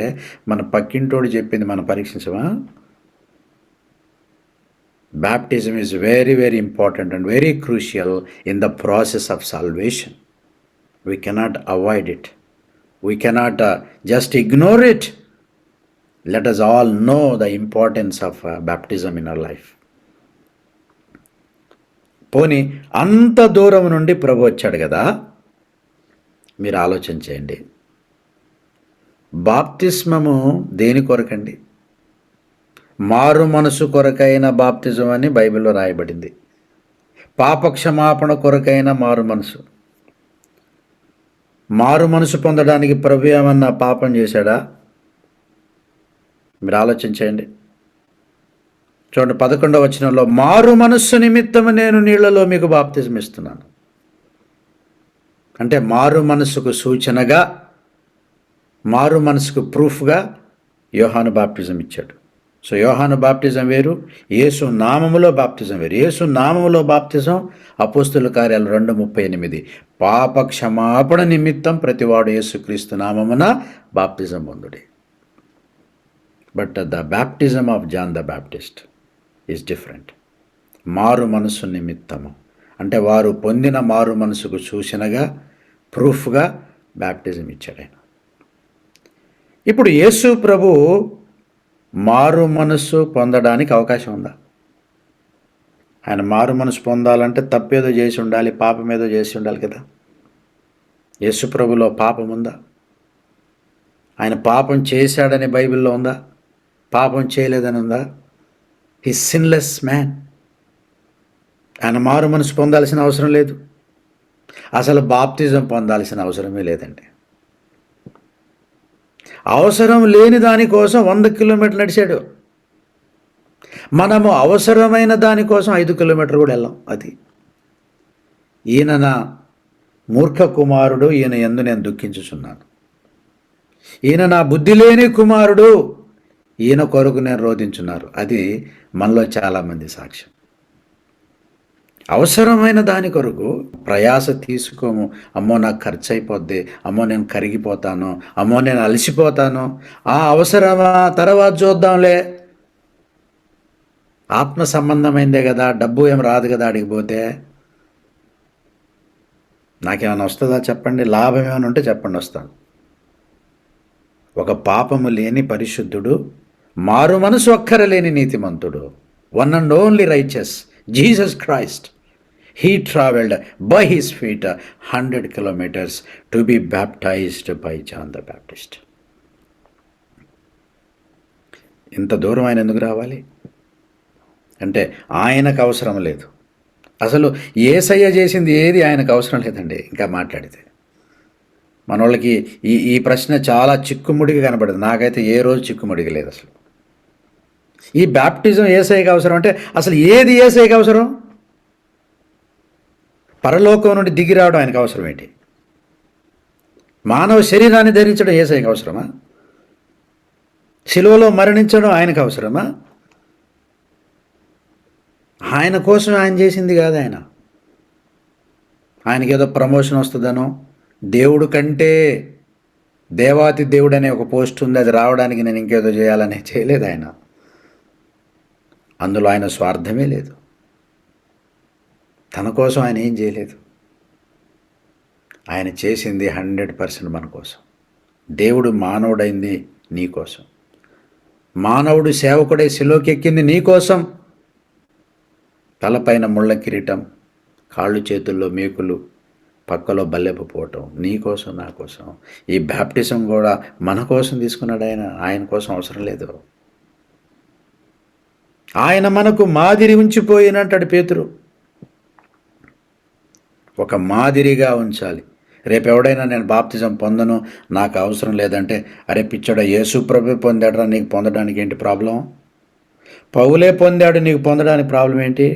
Speaker 1: మన పక్కింటోడు చెప్పింది మనం పరీక్షించమా? Baptism is very, very important and very crucial in the process of salvation. We cannot avoid it. We cannot just ignore it. Let us all know the importance of baptism in our life. పోనీ అంత దూరం నుండి ప్రభు వచ్చాడు కదా, మీరు ఆలోచన చేయండి. బాప్తిస్మము దేని కొరకండి? మారు మనసు కొరకైన బాప్తిజం అని బైబిల్లో రాయబడింది. పాపక్షమాపణ కొరకైన మారు మనసు. మారు మనసు పొందడానికి ప్రభు ఏమన్నా పాపం చేశాడా? మీరు ఆలోచించండి. చూడండి 11వ వచనంలో, మారు మనస్సు నిమిత్తము నేను నీళ్లలో మీకు బాప్తిజం ఇస్తున్నాను. అంటే మారు మనసుకు సూచనగా, మారు మనసుకు ప్రూఫ్గా యోహాను బాప్టిజం ఇచ్చాడు. సో యోహాను బాప్టిజం వేరు, యేసు నామములో బాప్టిజం వేరు. యేసు నామములో బాప్టిజం అపోస్తుల కార్యాలు 2:38, పాప క్షమాపణ నిమిత్తం ప్రతివాడు యేసుక్రీస్తు నామమున బాప్టిజం పొందుడి. But the baptism of John the Baptist is different. మారు మనసు నిమిత్తము అంటే వారు పొందిన మారు మనసుకు సూచనగా, ప్రూఫ్గా బాప్టిజం ఇచ్చాడు ఆయన. ఇప్పుడు యేసు ప్రభు మారు మనసు పొందడానికి అవకాశం ఉందా? ఆయన మారు మనసు పొందాలంటే తప్పేదో చేసి ఉండాలి, పాపం ఏదో చేసి ఉండాలి కదా. యేసు ప్రభులో పాపం ఉందా? ఆయన పాపం చేశాడని బైబిల్లో ఉందా? పాపం చేయలేదని ఉందా? He sinless man. ఆయన మారు మనసు పొందాల్సిన అవసరం లేదు. అసలు బాప్తిజం పొందాల్సిన అవసరమే లేదండి. అవసరం లేని దానికోసం 100 కిలోమీటర్లు నడిచాడు. మనము అవసరమైన దానికోసం 5 కిలోమీటర్లు కూడా వెళ్ళాం. అది ఈయన నా మూర్ఖ కుమారుడు, ఈయన యందు నేను దుఃఖించుచున్నాను. ఈయన నా బుద్ధి లేని కుమారుడు, ఈయన కొరకు నేను రోధించున్నారు. అది మనలో చాలామంది సాక్ష్యం. అవసరమైన దాని కొరకు ప్రయాస తీసుకోము. అమ్మో నాకు ఖర్చు అయిపోద్ది, అమ్మో నేను కరిగిపోతాను, అమ్మో నేను అలసిపోతాను, ఆ అవసరమా తర్వాత చూద్దాంలే, ఆత్మ సంబంధమైందే కదా, డబ్బు ఏం రాదు కదా అడిగిపోతే. నాకేమైనా వస్తుందా చెప్పండి? లాభం ఏమైనా ఉంటే చెప్పండి, వస్తాను. ఒక పాపము లేని పరిశుద్ధుడు, మారు మనసు ఒక్కరలేని నీతిమంతుడు, one and only righteous Jesus Christ. He traveled by his feet 100 kilometers to be baptized by John the Baptist. ఇంత దూరం ఆయన ఎందుకు రావాలి అంటే ఆయనకు అవసరం లేదు. అసలు యేసయ్య చేసింది ఏది ఆయనకు అవసరం లేదండి. ఇంకా మాట్లాడితే మనోళ్ళకి ఈ ప్రశ్న చాలా చిక్కుముడిగా కనబడింది. నాకైతే ఏ రోజు చిక్కుముడిగా లేదు. అసలు ఈ బాప్టిజం యేసయ్యకి అవసరం అంటే అసలు ఏది యేసయ్యకి అవసరం? పరలోకం నుండి దిగి రావడం ఆయనకు అవసరం ఏంటి? మానవ శరీరాన్ని ధరించడం యేసయ్యకి అవసరమా? శిలువలో మరణించడం ఆయనకు అవసరమా? ఆయన కోసం ఆయన చేసింది కాదు. ఆయనకి ఏదో ప్రమోషన్ వస్తుందనో, దేవుడు కంటే దేవాతి దేవుడు అనే ఒక పోస్ట్ ఉంది, అది రావడానికి నేను ఇంకేదో చేయాలని చేయలేదు ఆయన. అందులో ఆయన స్వార్థమే లేదు. తన కోసం ఆయన ఏం చేయలేదు. ఆయన చేసింది 100% మన కోసం. దేవుడు మానవుడైంది నీ కోసం. మానవుడు సేవకుడై శిలోకి ఎక్కింది నీ కోసం. తలపైన ముళ్ళ కిరీటం, కాళ్ళు చేతుల్లో మేకులు, పక్కలో బల్లెపు పోవటం నీ కోసం, నా కోసం. ఈ బాప్టిజం కూడా మన కోసం తీసుకున్నాడు ఆయన. ఆయన కోసం అవసరం లేదు. ఆయన మనకు మాదిరి ఉంచిపోయినంటాడు పేతురు. ఒక మాదిరిగా ఉంచాలి. రేపు ఎవడైనా నేను బాప్తిజం పొందను, నాకు అవసరం లేదంటే, అరే పిచ్చోడా, యేసు ప్రభు పొందాడరా, నీకు పొందడానికి ఏంటి ప్రాబ్లం? పౌలే పొందాడు, నీకు పొందడానికి ప్రాబ్లం ఏంటి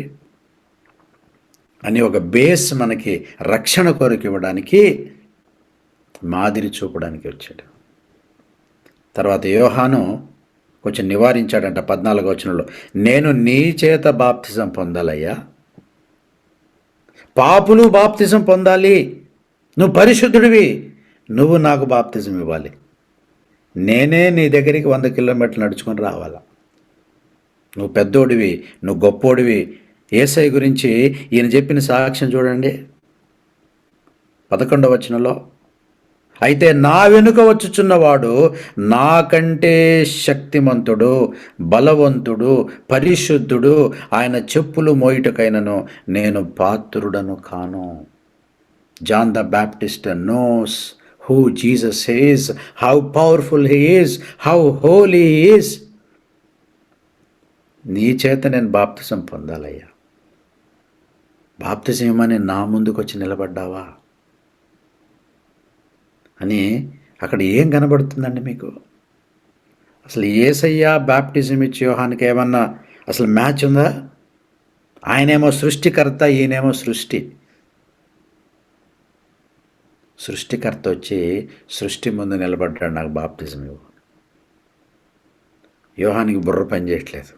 Speaker 1: అని ఒక బేస్ మనకి రక్షణ కొరకు ఇవ్వడానికి, మాదిరి చూపడానికి వచ్చాడు. తర్వాత యోహాను కొంచెం నివారించాడంట 14వ వచనంలో, నేను నీ చేత బాప్తిజం పొందాలయ్యా, పాపులు బాప్తిజం పొందాలి, నువ్వు పరిశుద్ధుడివి, నువ్వు నాకు బాప్తిజం ఇవ్వాలి, నేనే నీ దగ్గరికి 100 కిలోమీటర్లు నడుచుకొని రావాలా, నువ్వు పెద్దోడివి, నువ్వు గొప్పోడివి. యేసయ్య గురించి ఈయన చెప్పిన సాక్ష్యం చూడండి 11వ వచనంలో, అయితే నా వెనుక వచ్చుచున్నవాడు నాకంటే శక్తిమంతుడు, బలవంతుడు, పరిశుద్ధుడు, ఆయన చెప్పులు మోయుటకైనను నేను పాత్రుడను కాను. John the Baptist knows who Jesus is, how powerful he is, how holy he is. నీ చేత నేను బాప్తిసం పొందాలయ్యా, బాప్తిసం ఇవ్వమని నా ముందుకు వచ్చి నిలబడ్డావా అని అక్కడ ఏం కనబడుతుందండి మీకు? అసలు యేసయ్య బాప్టిజం ఇచ్చి యోహానికి ఏమన్నా అసలు మ్యాచ్ ఉందా? ఆయనేమో సృష్టికర్త, ఈయనేమో సృష్టికర్త వచ్చి సృష్టి ముందు నిలబడ్డాడు, నాకు బాప్టిజం ఇవ్వు. యోహానికి బుర్ర పని చేయట్లేదు.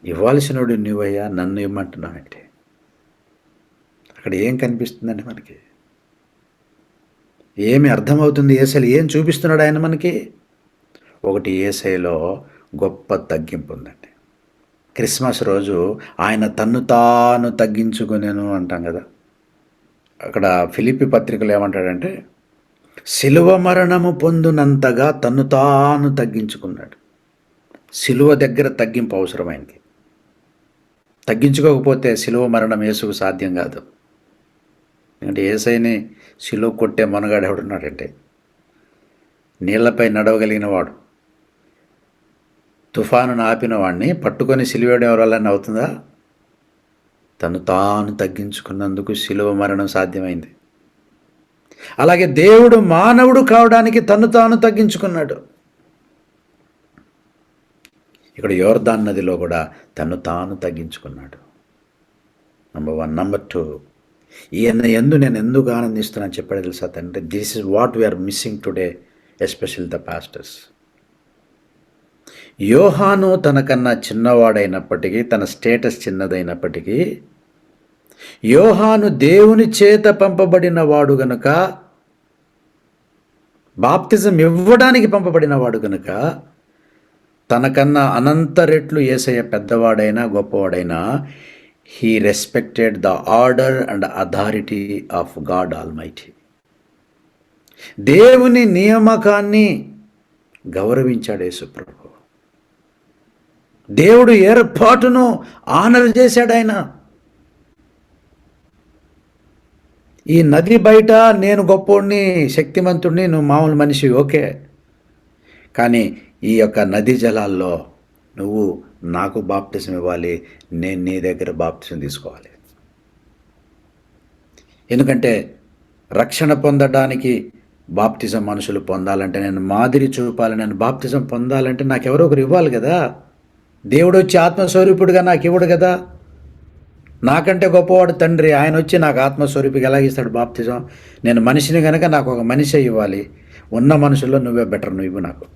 Speaker 1: ఇవ్వాల్సినోడు నువ్వయ్యా, నన్ను ఇవ్వమంటున్నావంటే అక్కడ ఏం కనిపిస్తుందండి మనకి? ఏమి అర్థమవుతుంది? ఏసైలో ఏం చూపిస్తున్నాడు ఆయన మనకి? ఒకటి, ఏసైలో గొప్ప తగ్గింపు ఉందండి. క్రిస్మస్ రోజు ఆయన తన్ను తాను తగ్గించుకునేను అంటాం కదా. అక్కడ ఫిలిప్పీ పత్రికలు ఏమంటాడంటే, శిలువ మరణము పొందునంతగా తన్ను తాను తగ్గించుకున్నాడు. శిలువ దగ్గర తగ్గింపు అవసరమైంది. తగ్గించుకోకపోతే శిలువ మరణం యేసుకు సాధ్యం కాదు. ఎందుకంటే యేసయ్యని శిలువ కొట్టే మనగాడు ఎవడున్నాడంటే, నీళ్లపై నడవగలిగిన వాడు, తుఫానును ఆపిన వాడిని పట్టుకొని సిలువేయడం ఎవరల్లని అవుతుందా? తను తాను తగ్గించుకున్నందుకు శిలువ మరణం సాధ్యమైంది. అలాగే దేవుడు మానవుడు కావడానికి తను తాను తగ్గించుకున్నాడు. ఇక్కడ యోర్దాన్ నదిలో కూడా తను తాను తగ్గించుకున్నాడు. నంబర్ 1. నంబర్ 2, ఈయన యందు నేను ఎందుకు ఆనందిస్తున్నాను చెప్పాడు తెలుసా తండ్రి? This is what we are missing today, especial the pastors. యోహాను తనకన్నా చిన్నవాడైనప్పటికీ, తన స్టేటస్ చిన్నదైనప్పటికీ, యోహాను దేవుని చేత పంపబడిన వాడు గనుక, బాప్తిజం ఇవ్వడానికి పంపబడిన వాడు గనుక, తనకన్నా అనంత రెట్లు యేసయ్య పెద్దవాడైనా గొప్పవాడైనా, he respected the order and authority of God Almighty. దేవుని నియామకాన్ని గౌరవించాడు యేసుప్రభు. దేవుడు ఏర్పాటును ఆనర్ చేశాడు ఆయన. ఈ నది బయట నేను గొప్పోడిని, శక్తిమంతుడిని, నువ్వు మామూలు మనిషి, ఓకే, కానీ ఈ యొక్క నది జలాల్లో నువ్వు నాకు బాప్తిజం ఇవ్వాలి, నేను నీ దగ్గర బాప్తిజం తీసుకోవాలి. ఎందుకంటే రక్షణ పొందడానికి బాప్తిజం మనుషులు పొందాలంటే, నేను మాదిరి చూపాలి, నేను బాప్తిజం పొందాలంటే నాకెవరో ఒకరు ఇవ్వాలి కదా. దేవుడు వచ్చి ఆత్మస్వరూపుడుగా నాకు ఇవ్వడు కదా. నాకంటే గొప్పవాడు తండ్రి, ఆయన వచ్చి నాకు ఆత్మస్వరూపిగా ఎలాగిస్తాడు బాప్తిజం? నేను మనిషిని కనుక నాకు ఒక మనిషి ఇవ్వాలి. ఉన్న మనుషుల్లో నువ్వే బెటర్, నువ్వు ఇవ్వు నాకు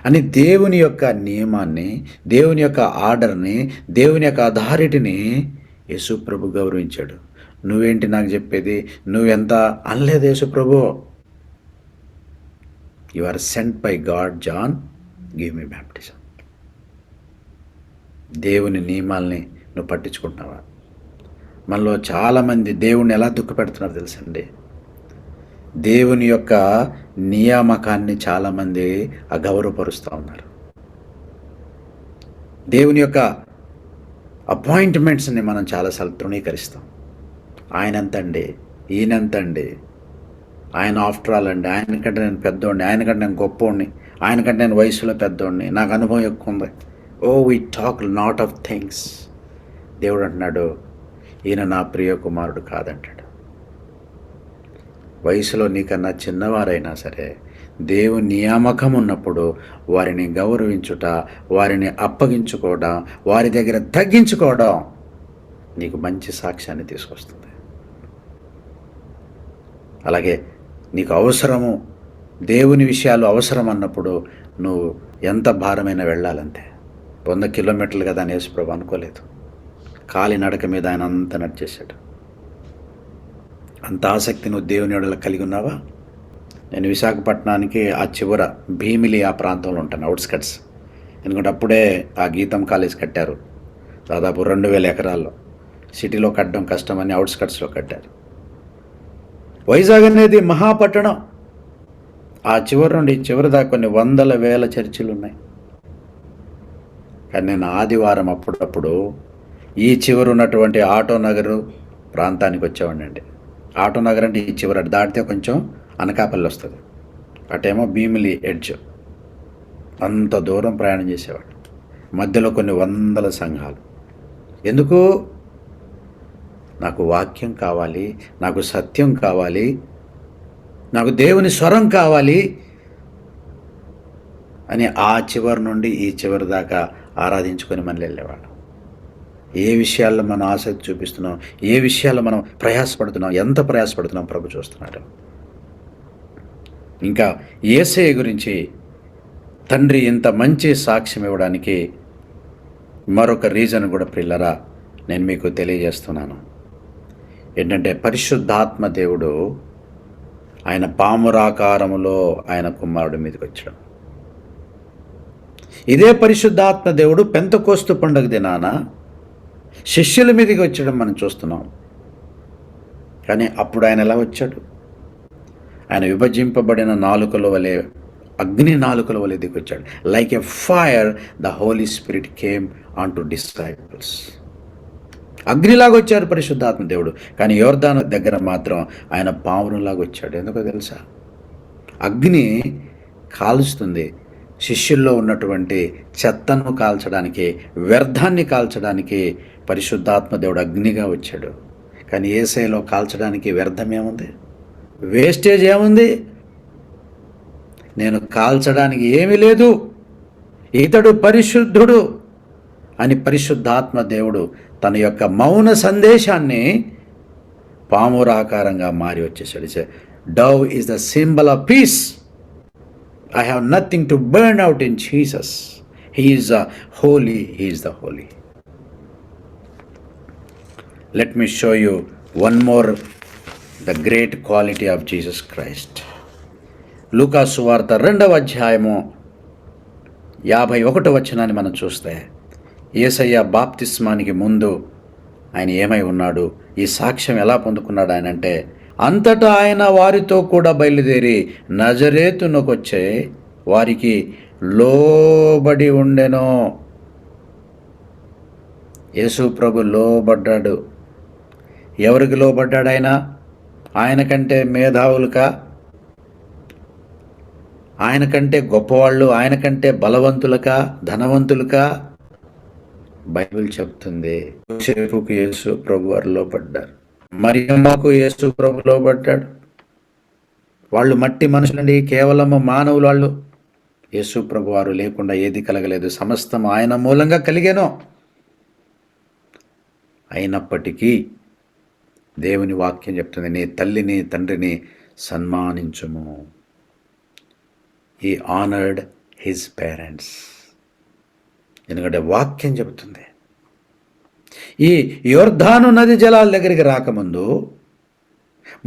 Speaker 1: అని దేవుని యొక్క నియమాన్ని, దేవుని యొక్క ఆర్డర్ని, దేవుని యొక్క అథారిటీని యేసుప్రభు గౌరవించాడు. నువ్వేంటి నాకు చెప్పేది, నువ్వెంత అనలేదు యేసుప్రభు. You are sent by God, John, give me baptism. దేవుని నియమాల్ని నువ్వు పట్టించుకుంటున్నావా? మనలో చాలామంది దేవుణ్ణి ఎలా దుఃఖపెడుతున్నారు తెలుసండి. దేవుని యొక్క నియామకాన్ని చాలామంది అగౌరవపరుస్తూ ఉన్నారు. దేవుని యొక్క అపాయింట్మెంట్స్ని మనం చాలాసార్లు తృణీకరిస్తాం. ఆయనంతండి, ఈయనంతండి, ఆయన ఆఫ్టర్ ఆల్ అండి, ఆయనకంటే నేను పెద్దోడిని, ఆయనకంటే నేను గొప్పోడిని, ఆయనకంటే నేను వయసులో పెద్దోడిని, నాకు అనుభవం ఎక్కువ ఉంది. Oh we talk not of things. దేవుడు అంటున్నాడు, ఈయన నా ప్రియ కుమారుడు కాదంటాడు. వయసులో నీకన్నా చిన్నవారైనా సరే దేవుని నియామకం ఉన్నప్పుడు వారిని గౌరవించుట, వారిని అప్పగించుకోవడం, వారి దగ్గర తగ్గించుకోవడం నీకు మంచి సాక్ష్యాన్ని తీసుకొస్తుంది. అలాగే నీకు అవసరము, దేవుని విషయాలు అవసరం అన్నప్పుడు నువ్వు ఎంత భారమైనా వెళ్ళాలంతే. 100 కిలోమీటర్లు కదా అని యేసుప్రభు అనుకోలేదు. కాలినడక మీద ఆయన అంతా నడిచేశాడు. అంత ఆసక్తి నువ్వు దేవుని ఎడల కలిగి ఉన్నావా? నేను విశాఖపట్నానికి ఆ చివర భీమిలి ఆ ప్రాంతంలో ఉంటాను, అవుట్స్కట్స్. ఎందుకంటే అప్పుడే ఆ గీతం కాలేజ్ కట్టారు, దాదాపు 2000 ఎకరాల్లో. సిటీలో కట్టడం కష్టమని అవుట్స్కట్స్లో కట్టారు. వైజాగ్ అనేది మహాపట్టణం. ఆ చివరి నుండి చివరి దాకా కొన్ని వందల వేల చర్చిలు ఉన్నాయి. కానీ నేను ఆదివారం అప్పుడప్పుడు ఈ చివరి ఉన్నటువంటి ఆటో నగరు ప్రాంతానికి వచ్చేవాడినండి. ఆటో నగర్ అంటే ఈ చివరి దాటితే కొంచెం అనకాపల్లి వస్తుంది, అటేమో భీమిలి ఎడ్జ్. అంత దూరం ప్రయాణం చేసేవాడు. మధ్యలో కొన్ని వందల సంఘాలు. ఎందుకు? నాకు వాక్యం కావాలి, నాకు సత్యం కావాలి, నాకు దేవుని స్వరం కావాలి అని ఆ చివరి నుండి ఈ చివరి దాకా ఆరాధించుకొని మళ్ళీ వెళ్ళేవాడు. ఏ విషయాల్లో మనం ఆసక్తి చూపిస్తున్నాం, ఏ విషయాల్లో మనం ప్రయాసపడుతున్నాం, ఎంత ప్రయాసపడుతున్నాం ప్రభు చూస్తున్నాడు. ఇంకా యేసయ్య గురించి తండ్రి ఇంత మంచి సాక్ష్యం ఇవ్వడానికి మరొక రీజన్ కూడా ప్రిల్లరా నేను మీకు తెలియజేస్తున్నాను. ఏంటంటే పరిశుద్ధాత్మ దేవుడు ఆయన పామురాకారములో ఆయన కుమారుడి మీదకి వచ్చాడు. ఇదే పరిశుద్ధాత్మ దేవుడు పెంతెకోస్తు పండుగ దినాన శిష్యుల మీదకి వచ్చడం మనం చూస్తున్నాం. కానీ అప్పుడు ఆయన ఎలా వచ్చాడు? ఆయన విభజింపబడిన నాలుకల వలె, అగ్ని నాలుకల వలె దిగి వచ్చాడు. Like a fire the Holy Spirit came on to disciples. అగ్నిలాగా వచ్చారు పరిశుద్ధాత్మ దేవుడు. కానీ యోర్దాను దగ్గర మాత్రం ఆయన పావురంలాగా వచ్చాడు. ఎందుకో తెలుసా? అగ్ని కాలుస్తుంది. శిష్యుల్లో ఉన్నటువంటి చెత్తను కాల్చడానికి, వ్యర్థాన్ని కాల్చడానికి పరిశుద్ధాత్మ దేవుడు అగ్నిగా వచ్చాడు. కానీ యేసయ్యలో కాల్చడానికి వ్యర్థం ఏముంది? వేస్టేజ్ ఏముంది? నేను కాల్చడానికి ఏమీ లేదు, ఇతడు పరిశుద్ధుడు అని పరిశుద్ధాత్మ దేవుడు తన యొక్క మౌన సందేశాన్ని పామురాకారంగా మారి వచ్చేసాడు. Dove is the symbol of piece. I have nothing to burn out in Jesus. He is holy. He is the holy. Let me show you one more, the great quality of Jesus Christ. లూకా సువార్త 2వ అధ్యాయము 51వ వచనాన్ని మనం చూస్తే, యేసయ్య బాప్తిస్మానికి ముందు ఆయన ఏమై ఉన్నాడు, ఈ సాక్ష్యం ఎలా పొందుకున్నాడు ఆయన అంటే, అంతటా ఆయన వారితో కూడా బయలుదేరి నజరేతునకొచ్చే వారికి లోబడి ఉండెను. యేసు ప్రభు లోబడ్డాడు. ఎవరికి లోబడ్డాడు ఆయన? ఆయన కంటే మేధావులుకా, ఆయన కంటే గొప్పవాళ్ళు, ఆయన కంటే బలవంతులకా, ధనవంతులకా? బైబిల్ చెప్తుంది యోసేపుకు యేసు ప్రభు వారు లోబడ్డారు. మరియమ్మకు యేసు ప్రభు లోబడ్డాడు. వాళ్ళు మట్టి మనుషులండి, కేవలము మానవులు వాళ్ళు. యేసు ప్రభు వారు లేకుండా ఏది కలగలేదు, సమస్తం ఆయన మూలంగా కలిగేనో. అయినప్పటికీ దేవుని వాక్యం చెప్తుంది, నీ తల్లిని తండ్రిని సన్మానించుము. He honoured his parents. ఎందుకంటే వాక్యం చెబుతుంది. ఈ యోర్దాను నది జలాల దగ్గరికి రాకముందు,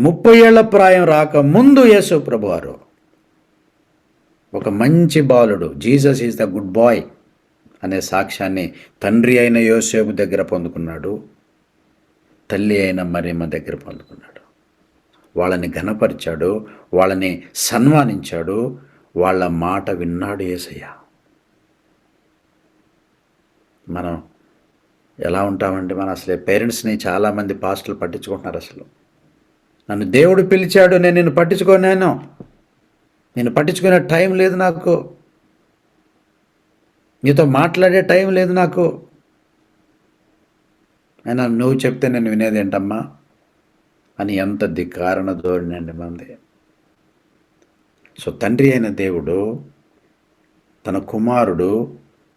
Speaker 1: 30 ఏళ్ల ప్రాయం రాకముందు యేసు ప్రభువారు ఒక మంచి బాలుడు, Jesus is the good boy అనే సాక్ష్యాన్ని తండ్రి అయిన యోసేపు దగ్గర పొందుకున్నాడు, తల్లి అయిన మరియమ్మ దగ్గర పొందుకున్నాడు. వాళ్ళని ఘనపరిచాడు, వాళ్ళని సన్మానించాడు, వాళ్ళ మాట విన్నాడు యేసయ్య. మనం ఎలా ఉంటామంటే, మన అసలే పేరెంట్స్ని చాలామంది పాస్టర్లు పట్టించుకుంటున్నారు. అసలు నన్ను దేవుడు పిలిచాడు, నేను నిన్ను పట్టించుకోలేను, నేను పట్టించుకునే టైం లేదు నాకు, నీతో మాట్లాడే టైం లేదు నాకు. అయినా నువ్వు చెప్తే నేను వినేది ఏంటమ్మా అని ఎంత ధిక్కారణ ధోరణి అండి మంది. సో తండ్రి అయిన దేవుడు తన కుమారుడు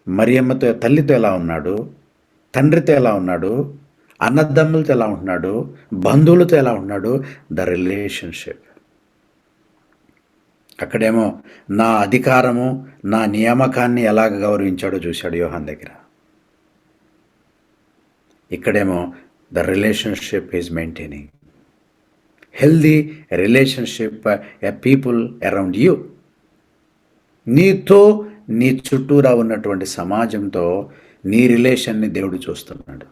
Speaker 1: మరియమ్మతో, తల్లితో ఎలా ఉన్నాడు, తండ్రితో ఎలా ఉన్నాడు, అన్నదమ్ములతో ఎలా ఉంటున్నాడు, బంధువులతో ఎలా ఉన్నాడు, ద రిలేషన్షిప్. అక్కడేమో నా అధికారము, నా నియామకాన్ని ఎలాగ గౌరవించాడో చూశాడు యోహాన్ దగ్గర. ఇక్కడేమో the relationship is maintaining healthy relationship a people around you. నీతో, నీ చుట్టూరా ఉన్నటువంటి సమాజంతో నీ రిలేషన్ని దేవుడు చూస్తున్నాడు.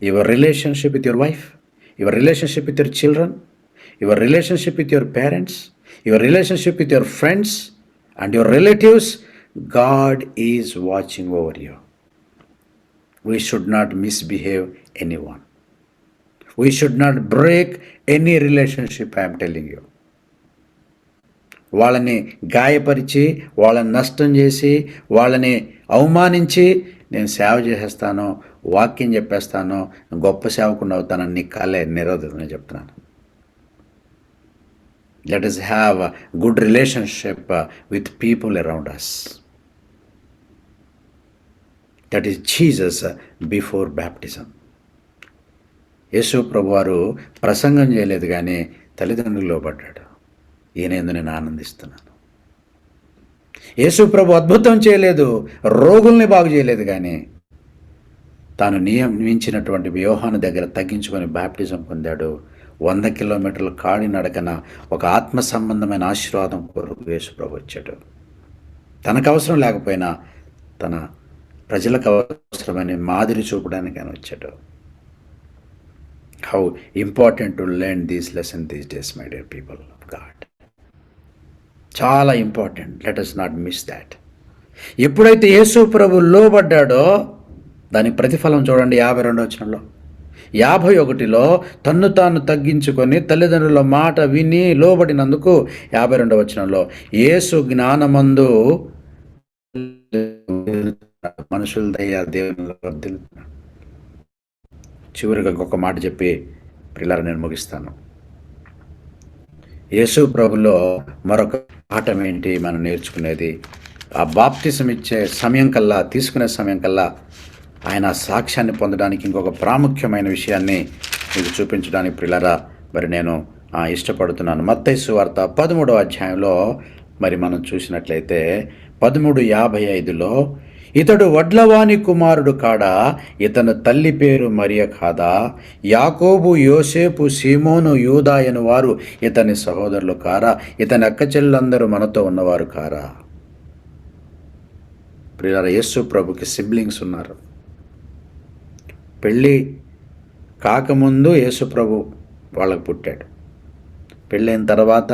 Speaker 1: Your relationship with your wife, your relationship with your children, your relationship with your parents, your relationship with your friends and your relatives, God is watching over you. We should not misbehave anyone. We should not break any relationship, I am telling you. వాళ్ళని గాయపరిచి, వాళ్ళని నష్టం చేసి, వాళ్ళని అవమానించి నేను సేవ చేసేస్తాను, వాక్యం చెప్పేస్తాను, గొప్ప సేవకుని అవుతానని నీ కాలే నిరోధం చెప్తున్నాను. Let us have a good relationship with people around us. That is Jesus before baptism. యేసు ప్రభువారు ప్రసంగం చేయలేదు కానీ తల్లిదండ్రులు లోబడ్డాడు. ఈయన యందు నేను ఆనందిస్తున్నాను. యేసు ప్రభు అద్భుతం చేయలేదు, రోగుల్ని బాగు చేయలేదు కానీ తాను నియమించినటువంటి యోహాను దగ్గర తగ్గించుకొని బాప్టిజం పొందాడు. 100 కిలోమీటర్ల కాడి నడకన ఒక ఆత్మ సంబంధమైన ఆశీర్వాదం కొరకు యేసు ప్రభు వచ్చాడు. తనకు అవసరం లేకపోయినా తన ప్రజలకు అవసరమైన మాదిరి చూపడానికి ఆయన వచ్చాడు. How important to learn these lesson these days my dear people of God. చాలా important. Let us not miss that. ఎప్పుడైతే యేసు ప్రభు లోబడ్డాడో దాని ప్రతిఫలం చూడండి 52వ వచనంలో. 51లో తన్ను తాను తగ్గించుకొని తల్లిదండ్రుల మాట విని లోబడినందుకు 52వ వచనంలో యేసు జ్ఞానమందు మనుషుల దయ దేవుని వర్ధిల్లుతున్నాడు. చివరిగా ఇంకొక మాట చెప్పి ప్రియులారా నేను ముగిస్తాను. యేసు ప్రభులో మరొక పాఠం ఏంటి మనం నేర్చుకునేది? ఆ బాప్తిసం ఇచ్చే సమయం కల్లా, తీసుకునే సమయం కల్లా ఆయన సాక్ష్యాన్ని పొందడానికి ఇంకొక ప్రాముఖ్యమైన విషయాన్ని మీకు చూపించడానికి ప్రియులారా మరి నేను ఇష్టపడుతున్నాను. మత్తయి సువార్త 13వ అధ్యాయంలో మరి మనం చూసినట్లయితే 13:55లో ఇతడు వడ్లవాని కుమారుడు కాడా, ఇతను తల్లి పేరు మరియ కాదా, యాకోబు, యోసేపు, సీమోను, యూదా అను వారు ఇతని సహోదరులు కారా, ఇతని అక్కచెల్లందరూ మనతో ఉన్నవారు కారా? ప్రియులారా యేసు ప్రభుకి సిబ్లింగ్స్ ఉన్నారు. పెళ్ళి కాకముందు యేసు ప్రభు వాళ్ళకు పుట్టాడు. పెళ్ళైన తర్వాత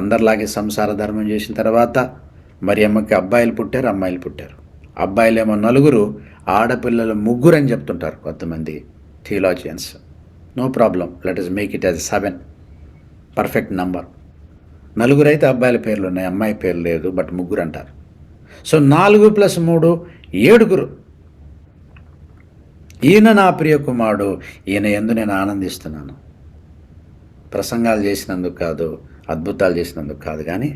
Speaker 1: అందరిలాగే సంసార ధర్మం చేసిన తర్వాత మరి అమ్మకి అబ్బాయిలు పుట్టారు, అమ్మాయిలు పుట్టారు. అబ్బాయిలేమో 4, ఆడపిల్లలు 3 అని చెప్తుంటారు కొంతమంది theologians. No problem, let us make it as 7 perfect number. 4 అయితే అబ్బాయిల పేర్లు ఉన్నాయి, అమ్మాయి పేరు లేదు, బట్ 3 అంటారు. సో 4 + 3 7. ఈయన నా ప్రియ కుమారుడు, ఈయన యందు నేను ఆనందిస్తున్నాను. ప్రసంగాలు చేసినందుకు కాదు, అద్భుతాలు చేసినందుకు కాదు, కానీ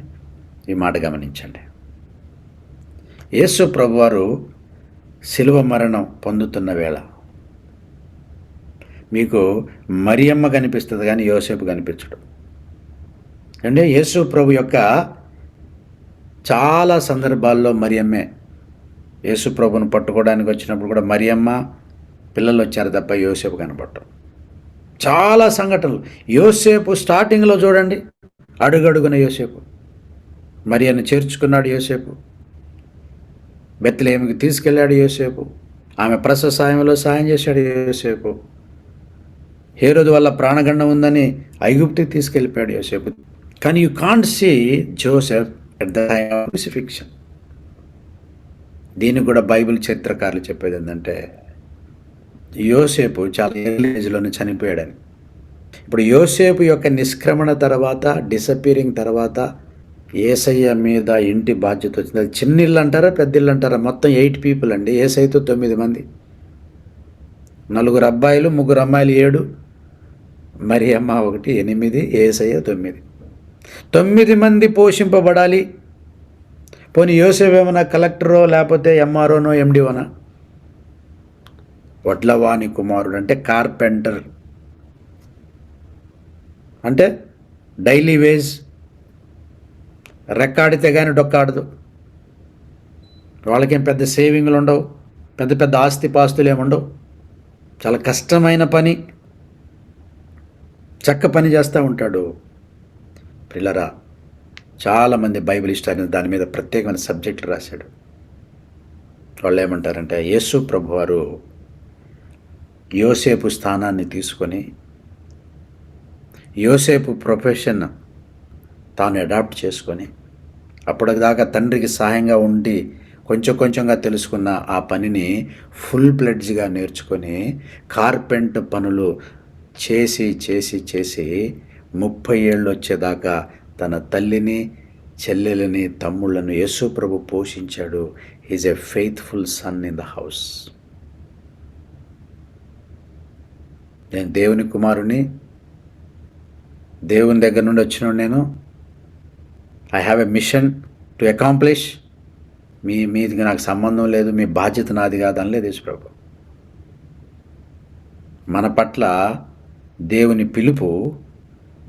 Speaker 1: ఈ మాట గమనించండి. యేసు ప్రభువారు శిలువ మరణం పొందుతున్న వేళ మీకు మరియమ్మ కనిపిస్తుంది కానీ యోసేపు కనిపించడు. అంటే యేసు ప్రభు యొక్క చాలా సందర్భాల్లో మరియమ్మే. యేసు ప్రభును పట్టుకోవడానికి వచ్చినప్పుడు కూడా మరియమ్మ పిల్లలు వచ్చారు తప్ప యోసేపు కనపడటం. చాలా సంఘటనలు. యోసేపు స్టార్టింగ్లో చూడండి, అడుగడుగున యోసేపు. మరియను చేర్చుకున్నాడు యోసేపు, బెత్లెహేముకి తీసుకెళ్ళాడు యోసేపు, ఆమె ప్రసవ సాయంలో సాయం చేశాడు యోసేపు, హేరోదు వల్ల ప్రాణగండం ఉందని ఐగుప్తుకి తీసుకెళ్ళిపోయాడు యోసేపు. కానీ you can't see Joseph at the time of crucifixion. దీనికి కూడా బైబిల్ చరిత్రకారులు చెప్పేది ఏంటంటే యోసేపు చాలా ఎర్లీ ఏజ్లోనే చనిపోయాడని. ఇప్పుడు యోసేపు యొక్క నిష్క్రమణ తర్వాత, డిసపియరింగ్ తర్వాత యేసయ్య మీద ఇంటి బాధ్యత వచ్చింది. అది చిన్న ఇల్లు అంటారా, పెద్ద ఇల్లు అంటారా? మొత్తం 8 పీపుల్ అండి. యేసయ్యతో 9 మంది, 4 అబ్బాయిలు, 3 అమ్మాయిలు 7, మరియమ్మ 1, 8, యేసయ్య 9. 9 మంది పోషింపబడాలి. పోనీ యోసేపు ఏమన్నా కలెక్టరో లేకపోతే ఎంఆర్ఓనో ఎండిఓనా? వడ్లవాని కుమారుడు అంటే కార్పెంటర్, అంటే డైలీ వేజ్, రెక్కాడితే కానీ డొక్కాడదు. వాళ్ళకేం పెద్ద సేవింగ్లు ఉండవు, పెద్ద పెద్ద ఆస్తిపాస్తులు ఏముండవు. చాలా కష్టమైన పని, చక్క పని చేస్తూ ఉంటాడు. పిల్లరా చాలామంది బైబిల్ హిస్టరీ దాని మీద ప్రత్యేకమైన సబ్జెక్టులు రాశాడు. వాళ్ళు ఏమంటారంటే యేసు ప్రభువారు యోసేపు స్థానాన్ని తీసుకొని యోసేపు ప్రొఫెషన్ తాను అడాప్ట్ చేసుకొని అప్పటిదాకా తండ్రికి సహాయంగా ఉండి కొంచెం కొంచెంగా తెలుసుకున్న ఆ పనిని ఫుల్ ప్లెడ్జ్గా నేర్చుకొని కార్పెంట్ పనులు చేసి చేసి చేసి 30 ఏళ్ళు వచ్చేదాకా తన తల్లిని, చెల్లెలని, తమ్ముళ్ళను యేసు ప్రభు పోషించాడు. Is a faithful son in the house. నేను దేవుని కుమారుని, దేవుని దగ్గర నుండి వచ్చిన నేను. I have a mission to accomplish. మీది నాకు సంబంధం లేదు, మీ బాధ్యత నాది కాదు అనలేదు యేసు ప్రభు. మన పట్ల దేవుని పిలుపు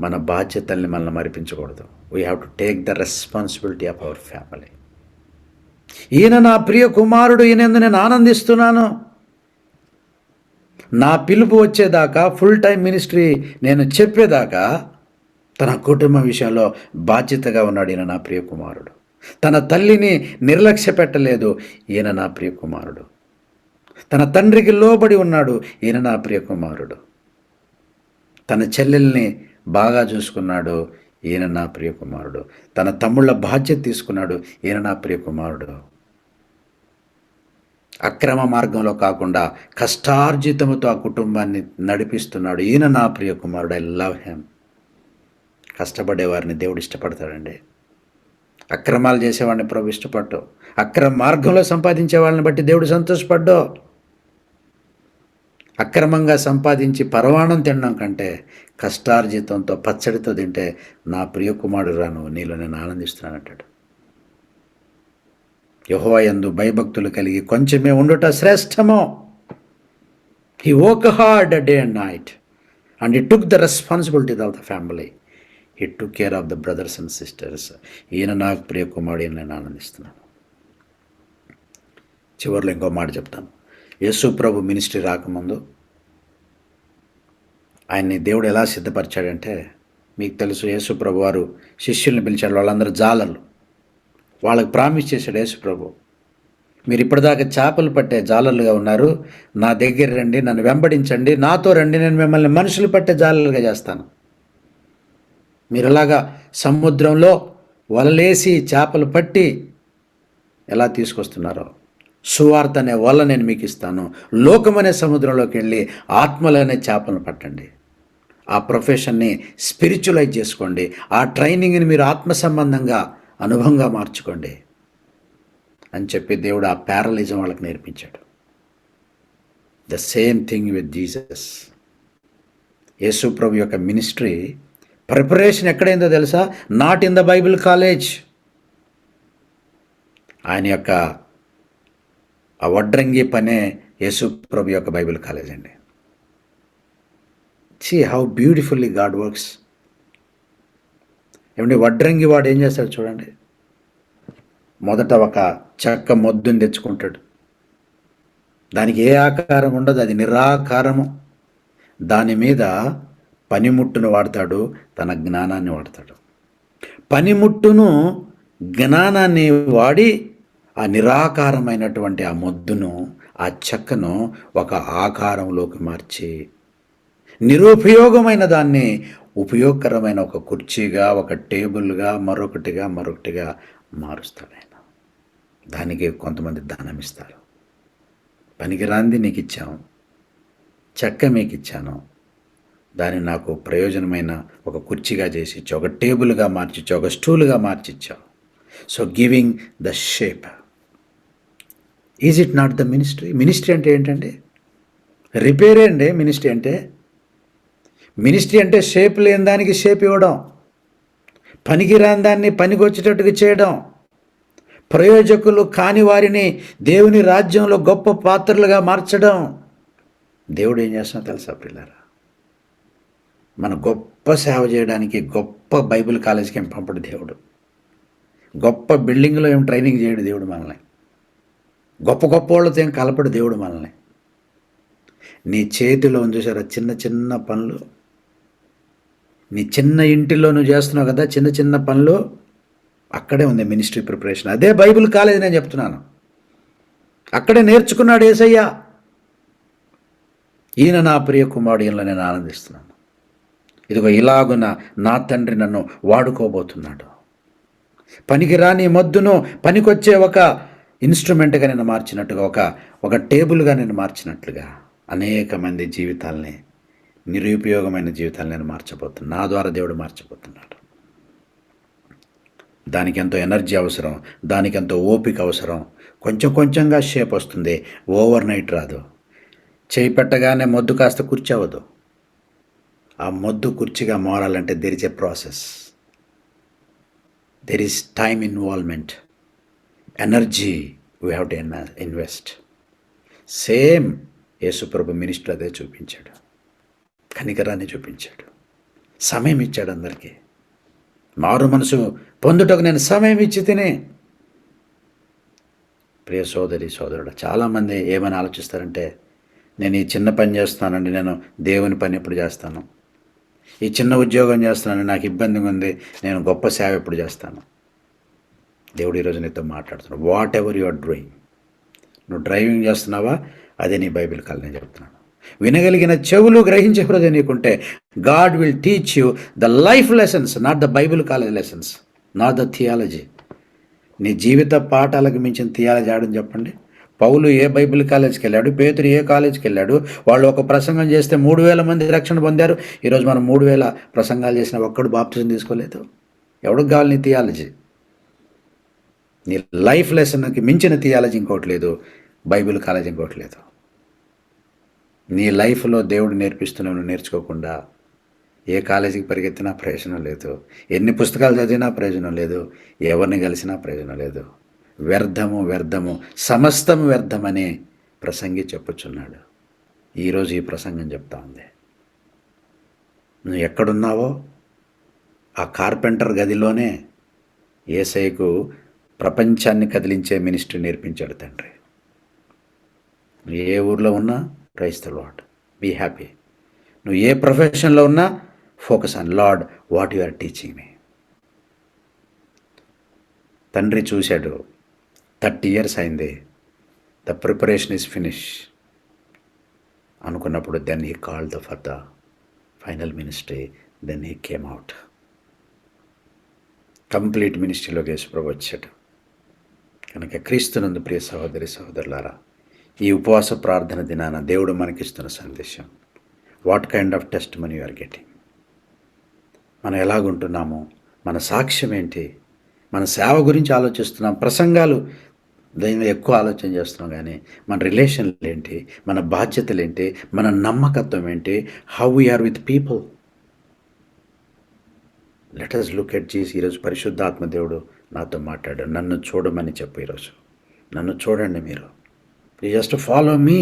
Speaker 1: మన బాధ్యతల్ని మనల్ని మరిపించకూడదు. We have to take the responsibility of our family. ఈయన నా ప్రియ కుమారుడు, ఈయనందు నేను ఆనందిస్తున్నాను. నా పిలుపు వచ్చేదాకా, ఫుల్ టైం మినిస్ట్రీ నేను చెప్పేదాకా తన కుటుంబం విషయంలో బాధ్యతగా ఉన్నాడు. ఈయన నా ప్రియ కుమారుడు. తన తల్లిని నిర్లక్ష్య పెట్టలేదు. ఈయన నా ప్రియ కుమారుడు. తన తండ్రికి లోబడి ఉన్నాడు. ఈయన నా ప్రియ కుమారుడు. తన చెల్లెల్ని బాగా చూసుకున్నాడు. ఈయన నా ప్రియ కుమారుడు. తన తమ్ముళ్ళ బాధ్యత తీసుకున్నాడు. ఈయన నా ప్రియ కుమారుడు. అక్రమ మార్గంలో కాకుండా కష్టార్జితముతో ఆ కుటుంబాన్ని నడిపిస్తున్నాడు. ఈయన నా ప్రియ కుమారుడు. I love him. కష్టపడేవారిని దేవుడు ఇష్టపడతాడండి. అక్రమాలు చేసేవాడిని ప్రభు ఇష్టపడ్డు. అక్రమ మార్గంలో సంపాదించే వాళ్ళని బట్టి దేవుడు సంతోషపడ్డు. అక్రమంగా సంపాదించి పరవాణం తినడం కంటే కష్టార్జితంతో పచ్చడితో తింటే నా ప్రియ కుమారుడు రాను, నీలో నేను ఆనందిస్తున్నాను అంటాడు. యెహోవా యందు భయభక్తులు కలిగి కొంచెమే ఉండుట శ్రేష్టము. He work hard day and night and he took the responsibility of the family. He took care of the brothers and sisters. ఈయన నాకు ప్రియ కుమారుడు, నేను ఆనందిస్తున్నాను. చివరిలో ఇంకో మాట చెప్తాను. యేసు ప్రభు మినిస్ట్రీ రాకముందు ఆయన్ని దేవుడు ఎలా సిద్ధపరిచాడంటే, మీకు తెలుసు, యేసు ప్రభు వారు శిష్యుల్ని పిలిచాడు. వాళ్ళందరూ జాలర్లు. వాళ్ళకి ప్రామిస్ చేశాడు యేసు ప్రభు, మీరు ఇప్పటిదాకా చేపలు పట్టే జాలర్లుగా ఉన్నారు, నా దగ్గర రండి, నన్ను వెంబడించండి, నాతో రండి, నేను మిమ్మల్ని మనుషులు పట్టే జాలర్లుగా చేస్తాను. మీరు అలాగా సముద్రంలో వలలేసి చేపలు పట్టి ఎలా తీసుకొస్తున్నారో, సువార్త అనే వల నేను మీకు ఇస్తాను. లోకమనే సముద్రంలోకి వెళ్ళి ఆత్మలనే చేపలను పట్టండి. ఆ ప్రొఫెషన్ని స్పిరిచువలైజ్ చేసుకోండి. ఆ ట్రైనింగ్ని మీరు ఆత్మ సంబంధంగా అనుభవంగా మార్చుకోండి అని చెప్పి దేవుడు ఆ ప్యారలిజం వాళ్ళకి నేర్పించాడు. The same thing with Jesus. యేసు ప్రభు యొక్క మినిస్ట్రీ ప్రిపరేషన్ ఎక్కడైందో తెలుసా? Not in the bible college. ఆయన యొక్క ఆ వడ్రంగి పనే యేసు ప్రభు యొక్క బైబిల్ కాలేజ్ అండి. See how beautifully God works. ఏమంటే వడ్రంగి వాడు ఏం చేస్తాడు చూడండి. మొదట ఒక చెక్క మొద్దుని తెచ్చుకుంటాడు. దానికి ఏ ఆకారం ఉండదు, అది నిరాకారము. దాని మీద పనిముట్టును వాడతాడు, తన జ్ఞానాన్ని వాడతాడు. పనిముట్టును జ్ఞానాన్ని వాడి ఆ నిరాకారమైనటువంటి ఆ మొద్దును, ఆ చెక్కను ఒక ఆకారంలోకి మార్చి నిరుపయోగమైన దాన్ని ఉపయోగకరమైన ఒక కుర్చీగా, ఒక టేబుల్గా, మరొకటిగా మారుస్తాడు ఆయన. దానికి కొంతమంది దానం ఇస్తారు. పనికిరాంది నీకు ఇచ్చాను, చెక్క మీకు ఇచ్చాను, దాన్ని నాకు ప్రయోజనమైన ఒక కుర్చీగా చేసి ఇచ్చావు, ఒక టేబుల్గా మార్చిచ్చావు, ఒక స్టూల్గా మార్చిచ్చావు. So giving the shape. Is it not the ministry? Ministry అంటే ఏంటండి? రిపేరే అండి మినిస్ట్రీ అంటే. మినిస్ట్రీ అంటే షేప్ లేని దానికి షేప్ ఇవ్వడం, పనికిరాని దాన్ని పనికొచ్చేటట్టుగా చేయడం, ప్రయోజకులు కాని వారిని దేవుని రాజ్యంలో గొప్ప పాత్రలుగా మార్చడం. దేవుడు ఏం చేస్తున్నా తెలుసా పిల్లరా? మన గొప్ప సేవ చేయడానికి గొప్ప బైబిల్ కాలేజీకి ఏం పంపడు దేవుడు. గొప్ప బిల్డింగ్లో ఏం ట్రైనింగ్ చేయడు దేవుడు మనల్ని. గొప్ప వాళ్ళతో ఏం కలపడు దేవుడు మనల్ని. నీ చేతిలో చూసారా చిన్న చిన్న పనులు, నీ చిన్న ఇంటిలో నువ్వు చేస్తున్నావు కదా చిన్న చిన్న పనులు, అక్కడే ఉంది మినిస్ట్రీ ప్రిపరేషన్. అదే బైబిల్ కాలేజ్ నేను చెప్తున్నాను. అక్కడే నేర్చుకున్నాడు యేసయ్య. ఈయన నా ప్రియ కుమారుడు, ఈయనలో నేను ఆనందిస్తున్నాను. ఇదిగో ఇలాగున నా తండ్రి నన్ను వాడుకోబోతున్నాడు. పనికిరాని మొద్దును పనికొచ్చే ఒక ఇన్స్ట్రుమెంట్గా నేను మార్చినట్టుగా, ఒక టేబుల్గా నేను మార్చినట్లుగా అనేక మంది జీవితాలని, నిరుపయోగమైన జీవితాలను నేను మార్చబోతున్నాను. నా ద్వారా దేవుడు మార్చబోతున్నాడు. దానికి ఎంతో ఎనర్జీ అవసరం, దానికి ఎంతో ఓపిక అవసరం. కొంచెం కొంచెంగా షేప్ వస్తుంది, ఓవర్ నైట్ రాదు. చేయి పెట్టగానే మొద్దు కాస్త కుర్చీ అవ్వదు. ఆ మొద్దు కుర్చీగా మారాలంటే there is a process, there is time involvement, energy we have to invest. Same యేసుప్రభు మినిస్టర్ అదే చూపించాడు, కనికరాన్ని చూపించాడు, సమయం ఇచ్చాడు అందరికీ. మారు మనసు పొందుటకు నేను సమయం ఇచ్చి తినే. ప్రియ సోదరి సోదరుడు, చాలామంది ఏమని ఆలోచిస్తారంటే, నేను ఈ చిన్న పని చేస్తానండి, నేను దేవుని పని ఎప్పుడు చేస్తాను, ఈ చిన్న ఉద్యోగం చేస్తున్నాను, నాకు ఇబ్బందిగా ఉంది, నేను గొప్ప సేవ ఎప్పుడు చేస్తాను. దేవుడు ఈరోజు నీతో మాట్లాడుతున్నాడు. Whatever you are doing, నువ్వు డ్రైవింగ్ చేస్తున్నావా, అదే నీ బైబిల్ కాల్ నేను చెప్తున్నాను. వినగలిగిన చెవులు గ్రహించే హృదయం నీకుంటే God will teach you the life lessons, not the bible college lessons, not the theology. నీ జీవిత పాఠాలకు మించిన థియాలజీ ఆడని చెప్పండి. పౌలు ఏ బైబిల్ కాలేజ్కి వెళ్ళాడు, పేతురు ఏ కాలేజ్కి వెళ్ళాడు. వాళ్ళు ఒక ప్రసంగం చేస్తే 3,000 మంది రక్షణ పొందారు. ఈరోజు మనం 3,000 ప్రసంగాలు చేసిన ఒక్కడు బాప్టిజం తీసుకోలేదు. ఎవడికి కావాలి నీ థియాలజీ? నీ లైఫ్ లెసన్కి మించిన థియాలజీ ఇంకోటి లేదు, బైబిల్ కాలేజ్ ఇంకోటి లేదు. నీ లైఫ్లో దేవుడు నేర్పిస్తున్నావు, నువ్వు నేర్చుకోకుండా ఏ కాలేజీకి పరిగెత్తినా ప్రయోజనం లేదు, ఎన్ని పుస్తకాలు చదివినా ప్రయోజనం లేదు, ఎవరిని కలిసినా ప్రయోజనం లేదు. వ్యర్థము వ్యర్థము సమస్తము వ్యర్థమని ప్రసంగి చెప్పుచున్నాడు. ఈరోజు ఈ ప్రసంగం చెప్తా ఉంది. నువ్వు ఎక్కడున్నావో ఆ కార్పెంటర్ గదిలోనే యేసయ్యకు ప్రపంచాన్ని కదిలించే మినిస్ట్రీ నేర్పించాడు తండ్రి. నువ్వు ఏ ఊర్లో ఉన్నా praise the Lord, be happy. నువ్వు ఏ ప్రొఫెషన్లో ఉన్నా focus on Lord, what you are teaching me. తండ్రి చూశాడు, 30 years అయింది, ద ప్రిపరేషన్ ఈజ్ ఫినిష్ అనుకున్నప్పుడు then he called for the final ministry, then he came out. Complete మినిస్ట్రీలోకి యేసుప్రభు వచ్చాడు. కనుక క్రీస్తునందు ప్రియ సహోదరి సహోదరులారా, ఈ ఉపవాస ప్రార్థన దినాన దేవుడు మనకిస్తున్న సందేశం, what kind of testimony you are getting. మనం ఎలాగుంటున్నాము, మన సాక్ష్యం ఏంటి, మన సేవ గురించి ఆలోచిస్తున్నాం, ప్రసంగాలు దాని మీద ఎక్కువ ఆలోచన చేస్తున్నాం, కానీ మన రిలేషన్లు ఏంటి, మన బాధ్యతలు ఏంటి, మన నమ్మకత్వం ఏంటి, how we are with people. Let us look at Jesus. ఈరోజు పరిశుద్ధాత్మ దేవుడు నాతో మాట్లాడాడు. నన్ను చూడమని చెప్పు. ఈరోజు నన్ను చూడండి మీరు, జస్ట్ ఫాలో మీ.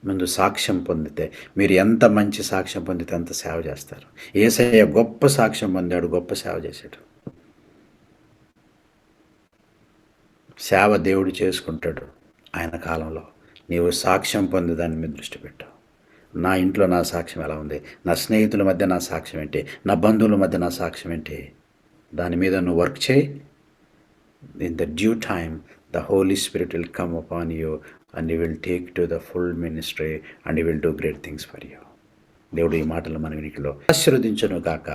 Speaker 1: ముందు సాక్ష్యం పొందితే, మీరు ఎంత మంచి సాక్ష్యం పొందితే అంత సేవ చేస్తారు. యేసయ్య గొప్ప సాక్ష్యం పొందాడు, గొప్ప సేవ చేశాడు. సేవ దేవుడు చేసుకుంటాడు ఆయన కాలంలో. నీవు సాక్ష్యం పొంది దాని మీద దృష్టి పెట్టావు. నా ఇంట్లో నా సాక్ష్యం ఎలా ఉంది, నా స్నేహితుల మధ్య నా సాక్ష్యం ఏంటి, నా బంధువుల మధ్య నా సాక్ష్యం ఏంటి, దాని మీద నువ్వు వర్క్ చేయి. In the due time the Holy Spirit will come upon you and He will take to the full ministry and He will do great things for you. దేవుడు ఈ మాటలు మన వినికిలో ఆశీర్వదించును గాక.